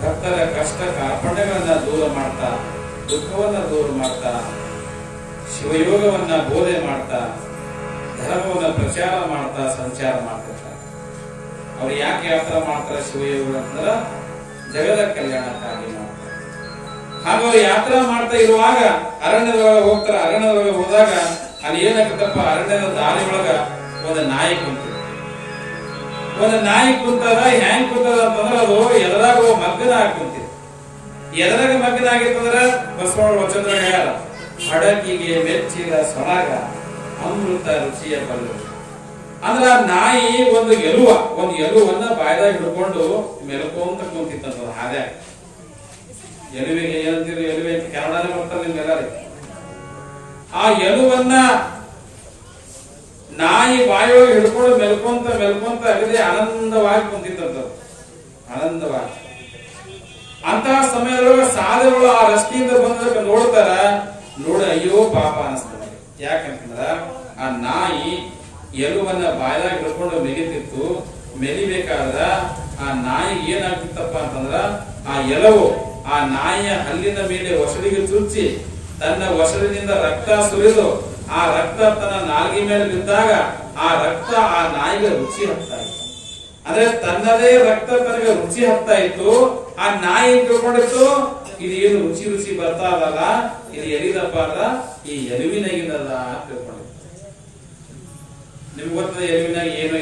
ಭಕ್ತರ ಕಷ್ಟ ಕಾರ್ಪಣ್ಯಗಳನ್ನ ದೂರ ಮಾಡ್ತಾ, ದುಃಖವನ್ನ ದೂರ ಮಾಡ್ತಾ, ಶಿವಯೋಗವನ್ನ ಬೋಧೆ ಮಾಡ್ತಾ, ಧರ್ಮವನ್ನ ಪ್ರಚಾರ ಮಾಡ್ತಾ ಸಂಚಾರ ಮಾಡ್ತಿರ್ತಾರೆ. ಅವ್ರು ಯಾಕೆ ಯಾತ್ರ ಮಾಡ್ತಾರೆ ಶಿವಯೋಗ ಅಂದ್ರ ಜಗದ ಕಲ್ಯಾಣಕ್ಕಾಗಿ ಮಾಡ್ತಾರೆ. ಹಾಗಾಗಿ ಯಾತ್ರಾ ಮಾಡ್ತಾ ಇರುವಾಗ ಅರಣ್ಯದೊಳಗೆ ಹೋಗ್ತಾರೆ. ಅರಣ್ಯದೊಳಗೆ ಹೋದಾಗ ಅಲ್ಲಿ ಏನಾಗುತ್ತಪ್ಪ, ಅರಣ್ಯದ ದಾರಿ ಒಳಗ ಒಂದು ನಾಯಿ ಕುಂತಿದೆ. ಒಂದು ನಾಯಿ ಕುಂತದ. ಹ್ಯಾಂಗ್ ಕುಂತದ ಅಂತಂದ್ರ ಅದು ಎದರಾಗ ಮಗ್ಗನ ಆಗಿ ಕುಂತಿದೆ. ಎದರಾಗ ಮಗ್ಗನ ಆಗಿತ್ತಂದ್ರ ಬಸವಣ್ಣ ವಚನದಾಗ ಹೇಳ್ಯಾರ, ಹಡಕಿಗೆ ಮೆಚ್ಚಿದ ಸೊಣಗ ಅಮೃತ ರುಚಿಯ ಬಲ್ಲು. ಅಂದ್ರ ಆ ನಾಯಿ ಒಂದು ಎಲುವನ್ನ ಬಾಯ್ದಾಗ ಹಿಡ್ಕೊಂಡು ಮೆಲ್ಕೊಂತ ಕುಂತಿತ್ತಂತ ಹಾದ್ಯಾಗ. ಎಲುವಿಗೆ ಏನಂತೀರಿ? ಎಲುವೆ ಅಂತ ಕನ್ನಡನೇ ಬರ್ತಾರೆ ನಿಮ್ಗೆಲ್ಲರಿಗೆ. ಆ ಎಲುವನ್ನ ನಾಯಿ ಬಾಯೊಳಗೆ ಹಿಡ್ಕೊಂಡು ಮೆಲ್ಕೊಂತ ಅಗದಿ ಆನಂದವಾಗಿ ಕುಂತಿತ್ತಂತ, ಆನಂದವಾಗಿ. ಅಂತಹ ಸಮಯದೊಳಗೆ ಸಾಧುಗಳು ಆ ರಸ್ತೆಯಿಂದ ಬಂದದಕ್ಕೆ ನೋಡ್ತಾರ. ನೋಡಿ ಅಯ್ಯೋ ಪಾಪ ಅನಿಸ್ತದೆ. ಯಾಕಂತಂದ್ರ ಆ ನಾಯಿ ಎಲುವನ್ನ ಬಾಯದಾಗ ಹಿಡ್ಕೊಂಡು ಮೆಗಿತಿತ್ತು. ಮೆಲಿಬೇಕಾದ್ರ ಆ ನಾಯಿ ಏನಾಗ್ತಿತ್ತಪ್ಪ ಅಂತಂದ್ರ ಆ ಎಲವು ಆ ನಾಯಿಯ ಹಲ್ಲಿನ ಮೇಲೆ ಒಸಡಿಗೆ ಚುಚ್ಚಿ ತನ್ನ ಒಸಡಿನಿಂದ ರಕ್ತ ಸುರಿದು ಆ ರಕ್ತ ತನ್ನ ನಾಲ್ಗೆ ಮೇಲೆ ಬಿದ್ದಾಗ ಆ ರಕ್ತ ಆ ನಾಯಿಗೆ ರುಚಿ ಹತ್ತಾ ಇತ್ತು. ಅಂದ್ರೆ ತನ್ನದೇ ರಕ್ತ ತನಗೆ ರುಚಿ ಹತ್ತಾ ಇತ್ತು. ಆ ನಾಯಿ ತಿಳ್ಕೊಂಡಿತ್ತು, ಇದು ಏನು ರುಚಿ ಬರ್ತಾ ಅದಲ್ಲ, ಇದು ಎಲ್ಲಿದಪ್ಪ ಅಲ್ಲ, ಈ ಎಲುವಿನಾಗಿಂದದ ಅಂತ ತಿಳ್ಕೊಂಡಿತ್ತು. ನಿಮ್ಗೆ ಗೊತ್ತದ ಎಲುವಿನಾಗ ಏನೂ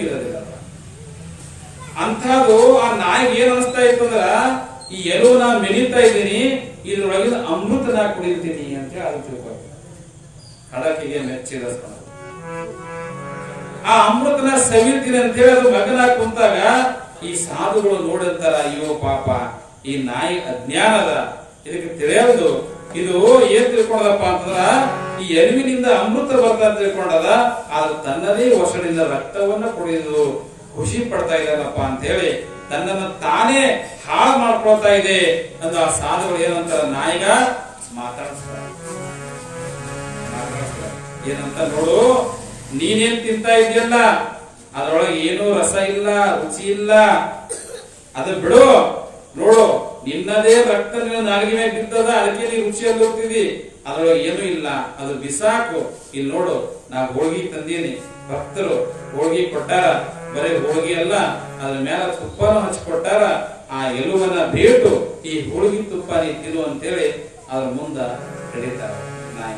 ಇರೋದಿಲ್ಲ. ಅಂಥದ್ದು ಆ ನಾಯಿಗೆ ಏನ್ ಅನಿಸ್ತಾ ಇತ್ತು ಅಂದ್ರ, ಈ ಎಲುವು ನಾ ಮೆಲಿತಾ ಇದ್ದೀನಿ, ಇದ್ರೊಳಗಿನ ಅಮೃತ ನಾ ಕುಡಿತೀನಿ ಅಂತ ಹೇಳಿ ಅದು ತಿಳ್ಕೊಂಡು ಹಡಕಿಗೆ ಮೆಚ್ಚಿದ ಆ ಅಮೃತನ ಸವಿತೀನಿ ಅಂತ ಹೇಳಿ ಅದು ಮಗನ ಕುಂತಾಗ ಈ ಸಾಧುಗಳು ನೋಡಿರ್ತಾರ, ಅಯ್ಯೋ ಪಾಪ ಈ ನಾಯಿ ಅಜ್ಞಾನದ, ಇದಕ್ಕೆ ತಿಳಿಯೋದು. ಇದು ಏನ್ ತಿಳ್ಕೊಂಡದಪ್ಪ ಅಂತಂದ್ರ ಈ ಎಲುವಿನಿಂದ ಅಮೃತ ಬರ್ತಾ ತಿಳ್ಕೊಂಡದ, ಆದ್ರೆ ತನ್ನದೇ ವರ್ಷದಿಂದ ರಕ್ತವನ್ನ ಕುಡಿದು ಖುಷಿ ಪಡ್ತಾ ಇದ್ದಾರಪ್ಪ ಅಂತ ಹೇಳಿ ತನ್ನನ್ನು ತಾನೇ ಹಾಳು ಮಾಡ್ಕೊಳ್ತಾ ಇದೆ ಅಂತ ಆ ಸಾಧುಗಳು ಏನಂತಾರ, ನಾಯಿಗ ಮಾತಾಡಿಸ್ತಾರೆ. ಏನಂತ ನೋಡು, ನೀನೇನ್ ತಿಂತಾ ಇದೆಯಲ್ಲ ಅದ್ರೊಳಗೆ ಏನೂ ರಸ ಇಲ್ಲ, ರುಚಿ ಇಲ್ಲ, ಅದು ಬಿಡು. ನೋಡು, ನಿನ್ನದೇ ರಕ್ತ ನಿನ್ನ ನಾಲ್ಗೆ ಮೇಲೆ ಬಿದ್ದದ, ಅದಕ್ಕೆ ನೀ ರುಚಿಯಲ್ಲಿ ಹೋಗ್ತಿದಿ, ಅದ್ರೊಳಗೆ ಏನೂ ಇಲ್ಲ, ಅದು ಬಿಸಾಕು. ಇಲ್ಲಿ ನೋಡು, ನಾ ಹೋಳ್ಗಿ ತಂದೀನಿ, ಭಕ್ತರು ಹೋಳ್ಗಿ ಕೊಟ್ಟಾರ, ಬರೀ ಹೋಳ್ಗಿ ಅಲ್ಲ ಅದ್ರ ಮೇಲೆ ತುಪ್ಪನ ಹಚ್ಕೊಟ್ಟಾರ. ಆ ಎಲುವನ್ನ ಬೇಟು ಈ ಹೋಳ್ಗಿ ತುಪ್ಪ ನೀ ತಿನ್ನು ಅಂತೇಳಿ ಅದ್ರ ಮುಂದ ಹಿಡಿತಾರ ನಾಯಿ.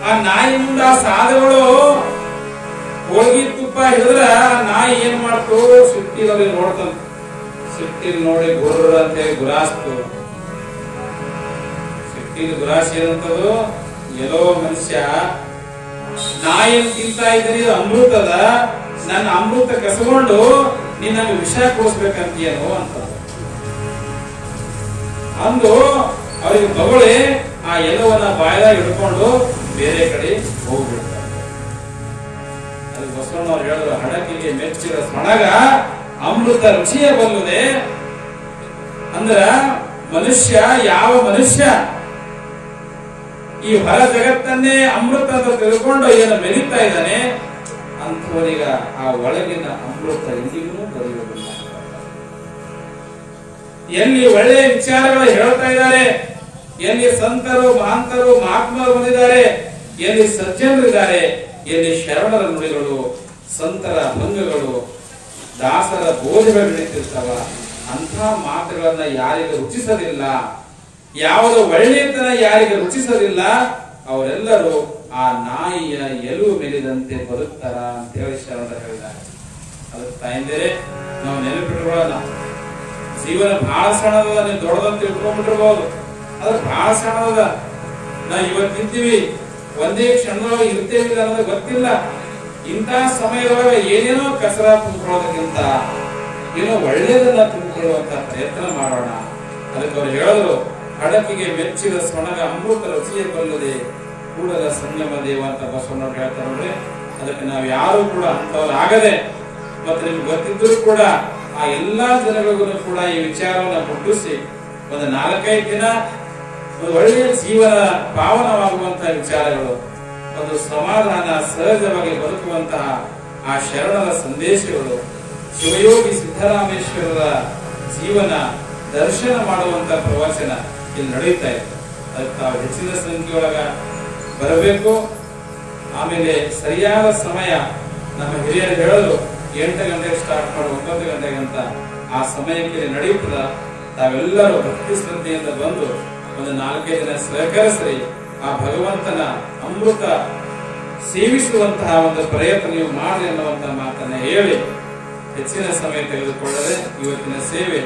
ಆ ನಾಯಿ ಮುಂದ ಆ ಸಾಧುಗಳು ಹೋಳ್ಗಿ ತುಪ್ಪ ಹಿಡಿದ್ರ ನಾಯಿ ಏನ್ ಮಾಡ್ತು, ಸಿಟ್ಟಿನಲ್ಲಿ ನೋಡ್ತಂತ. ಸಿಟ್ಟಿಲ್ ನೋಡಿ ಗುರ್ರ ಅಂತೇಳಿ ಗುರಾಸ್ತು. ಸಿಟ್ಟಿಲ್ ಗುರಾಸಿ ಏನಂತದು, ಎಲ್ಲೋ ಮನುಷ್ಯ ನಾಯಿಯನ್ನು ತಿಂತಾ ಇದ್ದೀನಿ, ಅಮೃತದ, ನನ್ನ ಅಮೃತ ಕಸಕೊಂಡು ನಿನ್ನ ವಿಷ ಕೊಡಿಸ್ಬೇಕಂತೀಯನೋ ಅಂತ ಅಂದು ಅವರಿಗೆ ಬಗಳೆ ಆ ಎಲ್ಲವನ್ನ ಬಾಯದಾಗ ಹಿಡ್ಕೊಂಡು ಬೇರೆ ಕಡೆ ಹೋಗ್ಬಿಡ್ತಾರೆ. ಅದು ಬಸವಣ್ಣವ್ರು ಹೇಳಿದ್ರು, ಹಡಕಿಗೆ ಮೆಚ್ಚಿದ ಸೊಣಗ ಅಮೃತ ರುಚಿಯ ಬಲ್ಲುದೆ. ಅಂದ್ರ ಯಾವ ಮನುಷ್ಯ ಈ ಹೊರ ಜಗತ್ತನ್ನೇ ಅಮೃತ ಅಂತ ತಿಳ್ಕೊಂಡು ಏನು ಮೆಲಿತಾ ಇದ್ದಾನೆ ಅಂಥವರಿಗ ಆ ಒಳಗಿನ ಅಮೃತ ಎಂದಿಗೂ ಬರೆಯುವುದಿಲ್ಲ. ಎಲ್ಲಿ ಒಳ್ಳೆಯ ವಿಚಾರಗಳು ಹೇಳ್ತಾ ಇದ್ದಾರೆ, ಎಲ್ಲಿ ಸಂತರು ಮಹಾಂತರು ಮಹಾತ್ಮರು ಬಂದಿದ್ದಾರೆ, ಎಲ್ಲಿ ಸಜ್ಜನರಿದ್ದಾರೆ, ಎಲ್ಲಿ ಶರಣರ ನುಡಿಗಳು, ಸಂತರ ಭಂಗಗಳು, ದಾಸರ ಬೋಧೆಗಳು ನಡೀತಿರ್ತಾವ, ಅಂಥ ಮಾತುಗಳನ್ನ ಯಾರಿಗೆ ರುಚಿಸಲಿಲ್ಲ, ಯಾವುದು ಒಳ್ಳೆಯತನ ಯಾರಿಗೆ ರುಚಿಸಲಿಲ್ಲ, ಅವರೆಲ್ಲರೂ ಆ ನಾಯಿಯ ಎಲುವು ಮೆಲಿದಂತೆ ಬರುತ್ತಾರ ಅಂತ ಹೇಳಿ ಶರಣರು ಹೇಳಿದ್ದಾರೆ. ಅದಕ್ಕೆ ತಾಯಿಂದೇರೆ ನಾವು ನೆನಪಿಟ್ಕೊಳ್ಳೋಣ. ಜೀವನ ಬಹಳ ಸಣ್ಣದ, ನೀವು ದೊಡ್ಡದಂತ ತಿಳ್ಕೊಂಡ್ಬಿಟ್ಟಿರ್ಬೋದು, ಅದ್ರ ಬಹಳ ಸಣ್ಣದ. ನಾವು ಇವತ್ತಿದ್ದೀವಿ, ಒಂದೇ ಕ್ಷಣದೊಳಗೆ ಇರ್ತೇವಿಲ್ಲ ಅನ್ನೋದು ಗೊತ್ತಿಲ್ಲ. ಇಂತಹ ಸಮಯದೊಳಗೆ ಏನೇನೋ ಕಸರ ತುಂಬಿಕೊಳ್ಳೋದಕ್ಕಿಂತ ಏನೋ ಒಳ್ಳೆಯದನ್ನ ತುಂಬಿಕೊಳ್ಳುವಂತ ಪ್ರಯತ್ನ ಮಾಡೋಣ. ಅದಕ್ಕೆ ಅವ್ರು ಹೇಳಿದ್ರು, ಹಡಕಿಗೆ ಮೆಚ್ಚಿದ ಸೊಣಗ ಅಮೃತ ರುಚಿಯ ಬಲ್ಲದೆ ಕೂಡಲ ಸಂಗಮ ದೇವ ಅಂತ ಬಸವಣ್ಣವ್ರು ಹೇಳ್ತಾರೆ ನೋಡ್ರಿ. ಅದಕ್ಕೆ ನಾವು ಯಾರು ಕೂಡ ಅಂತವ್ರು ಆಗದೆ, ಮತ್ತೆ ನಿಮ್ಗೆ ಗೊತ್ತಿದ್ರು ಕೂಡ ಆ ಎಲ್ಲಾ ಜನಗಳಿಗೂ ಕೂಡ ಈ ವಿಚಾರವನ್ನ ಮುಟ್ಟಿಸಿ ಒಂದು 4-5 ದಿನ ಒಂದು ಒಳ್ಳೆಯ ಜೀವನ ಪಾವನವಾಗುವಂತಹ ವಿಚಾರಗಳು, ಒಂದು ಸಮಾಧಾನ ಸಹಜವಾಗಿ ಬದುಕುವಂತಹ ಆ ಶರಣರ ಸಂದೇಶಗಳು, ಶಿವಯೋಗಿ ಸಿದ್ದರಾಮೇಶ್ವರರ ಜೀವನ ದರ್ಶನ ಮಾಡುವಂತಹ ಪ್ರವಚನ ಇಲ್ಲಿ ನಡೀತಾ ಇದೆ. ಅದಕ್ಕೆ ತಾವು ಹೆಚ್ಚಿನ ಸಂಖ್ಯೆಯೊಳಗ ಬರಬೇಕು. ಆಮೇಲೆ ಸರಿಯಾದ ಸಮಯ ನಮ್ಮ ಹಿರಿಯರು ಹೇಳಲು 8 ಗಂಟೆಗೆ ಸ್ಟಾರ್ಟ್ ಮಾಡಿ 9 ಗಂಟೆಗೆ ಅಂತ ಆ ಸಮಯಕ್ಕೆ ನಡೆಯುತ್ತದ. ತಾವೆಲ್ಲರೂ ಭಕ್ತಿ ಶ್ರದ್ಧೆಯಿಂದ ಬಂದು ಒಂದು 4-5 ದಿನ ಸಹಕರಿಸಿ ಆ ಭಗವಂತನ ಅಮೃತ ಸೇವಿಸುವಂತಹ ಒಂದು ಪ್ರಯತ್ನ ನೀವು ಮಾಡಿ ಅನ್ನುವಂತಹ ಮಾತನ್ನ ಹೇಳಿ ಹೆಚ್ಚಿನ ಸಮಯ ತೆಗೆದುಕೊಳ್ಳದೆ ಇವತ್ತಿನ ಸೇವೆ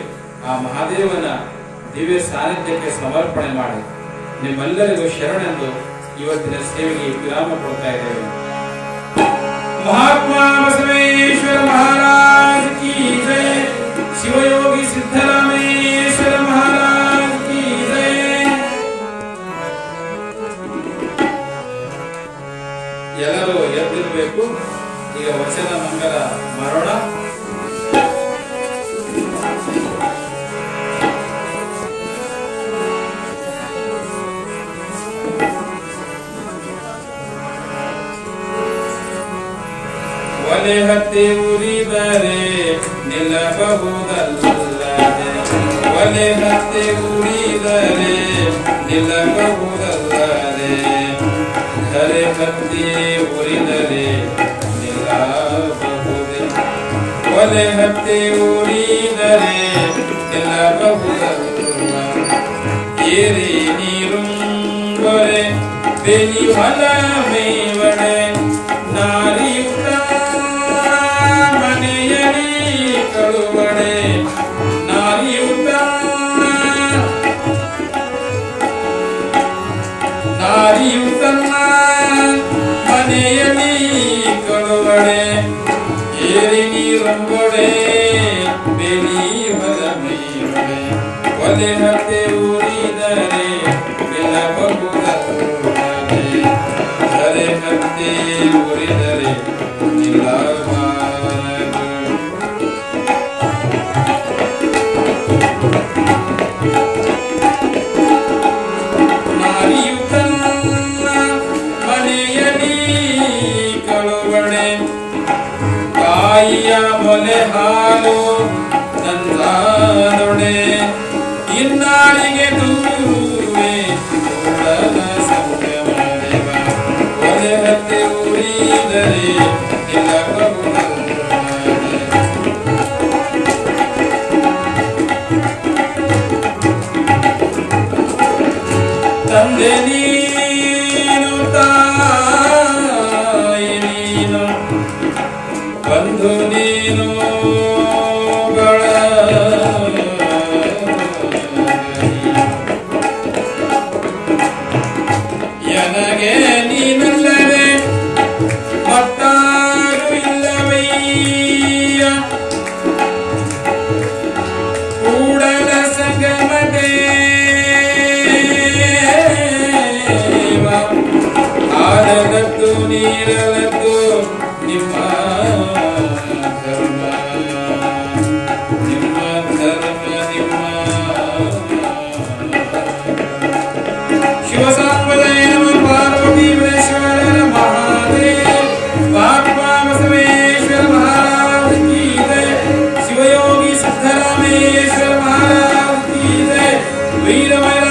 ಆ ಮಹಾದೇವನ ದಿವ್ಯ ಸಾನ್ನಿಧ್ಯಕ್ಕೆ ಸಮರ್ಪಣೆ ಮಾಡಿ ನಿಮ್ಮೆಲ್ಲರಿಗೂ ಶರಣೆಂದು ಇವತ್ತಿನ ಸೇವೆಗೆ ವಿರಾಮ ಕೊಡ್ತಾ ಇದ್ದೇವೆ. ಮಹಾತ್ಮ ಬಸವೇಶ್ವರ ಮಹಾರಾಜ್ ಕಿ ಜಯ. ಶಿವಯೋಗಿ ಸಿದ್ದರಾಮೇಶ್ವರ ಮಹಾರಾಜ್ ಕಿ ಜಯ. ಎಲ್ಲರೂ ಎದ್ದಿರಬೇಕು. ಈಗ ವಚನ ಮಂಗಲ ಮಾಡೋಣ. ಒಲೆ ಹತ್ತಿ ಉರಿದರೆ ನಿಲ್ಲಬಹುದಲ್ಲದೆ, ಒಲೆ ಹತ್ತಿ ಉರಿದರೆ ನಿಲ್ಲಬಹುದಲ್ಲದೆ, ಧರೆ ಹತ್ತಿ ಉರಿದರೆ ನಿಲ್ಲಬಹುದೇ, ಒಲೆ ಹತ್ತಿ ಉರಿದರೆ ನಿಲ್ಲಬಹುದಲ್ಲ, ಏರಿ ನೀರುಂಬರೆ ಬೆನಿ ಹೊಲ ಮೇವಡೆ, ನಾರಿಯುತ ಮನೆಯಲಿ ಕಳುವಡೆ, ನಾರಿಯುತ ಮನೆಯಲಿ ಕಳುವಡೆ, ಏರಿ ನೀರಂಬಡೆ ಬೆನಿ ಹೊಲ ಮೇವಡೆ, ಒಲೆ ಹತ್ತೆ ಉರಿದರೆ ನಿಲ್ಲಬಹುದಲ್ಲದೆ, ಧರೆ ಹತ್ತೆ ಉರಿದರೆ ನಿಲ್ಲಬಾರದು. ನಾರಿಯು ತನ್ನ ಮನೆಯಲ್ಲಿ ಕಳುವಡೆ, ತಾಯಿಯ ಮೊಲೆ ಹಾಲು ನಂದಾದೊಡೆ, ಇನ್ನಾಳಿಗೆ ದೂರುವೆ ಕೂಡಲ ಸಂಗಮದೇವ, ಒಲೆ ಹತ್ತೆ ಉರಿದರೆ ನಿಲ್ಲಬಹುದಲ್ಲದೆ. ತಂದೆ ನೀನು ತಾಯಿ ನೀನು ಬಂಧು ನೀನು ನನಗೆ ನೀನಲ್ಲದೆ ಮತ್ತಾರು ಇಲ್ಲವಯ್ಯ, ಕೂಡಲ ಸಂಗಮದೇವ, ಆರಲದ್ದು ನೀರಲದ್ದು ನಿಮ್ಮ ಧರ್ಮ, ನಿಮ್ಮ ಧರ್ಮ, ನಿಮ್ಮ ಶಿವ ಸಾಂಬದಯ ನಮ ಪಾರ್ವತಿ ಪರಮೇಶ್ವರ ಮಹಾದೇವ. ಮಹಾತ್ಮ ಬಸವೇಶ್ವರ ಮಹಾರಾಜ್ ಕಿ ಜಯ. ಶಿವಯೋಗಿ ಸಿದ್ದರಾಮೇಶ್ವರ ಮಹಾರಾಜ್ ಕಿ ಜಯ. ವೀರಮಯ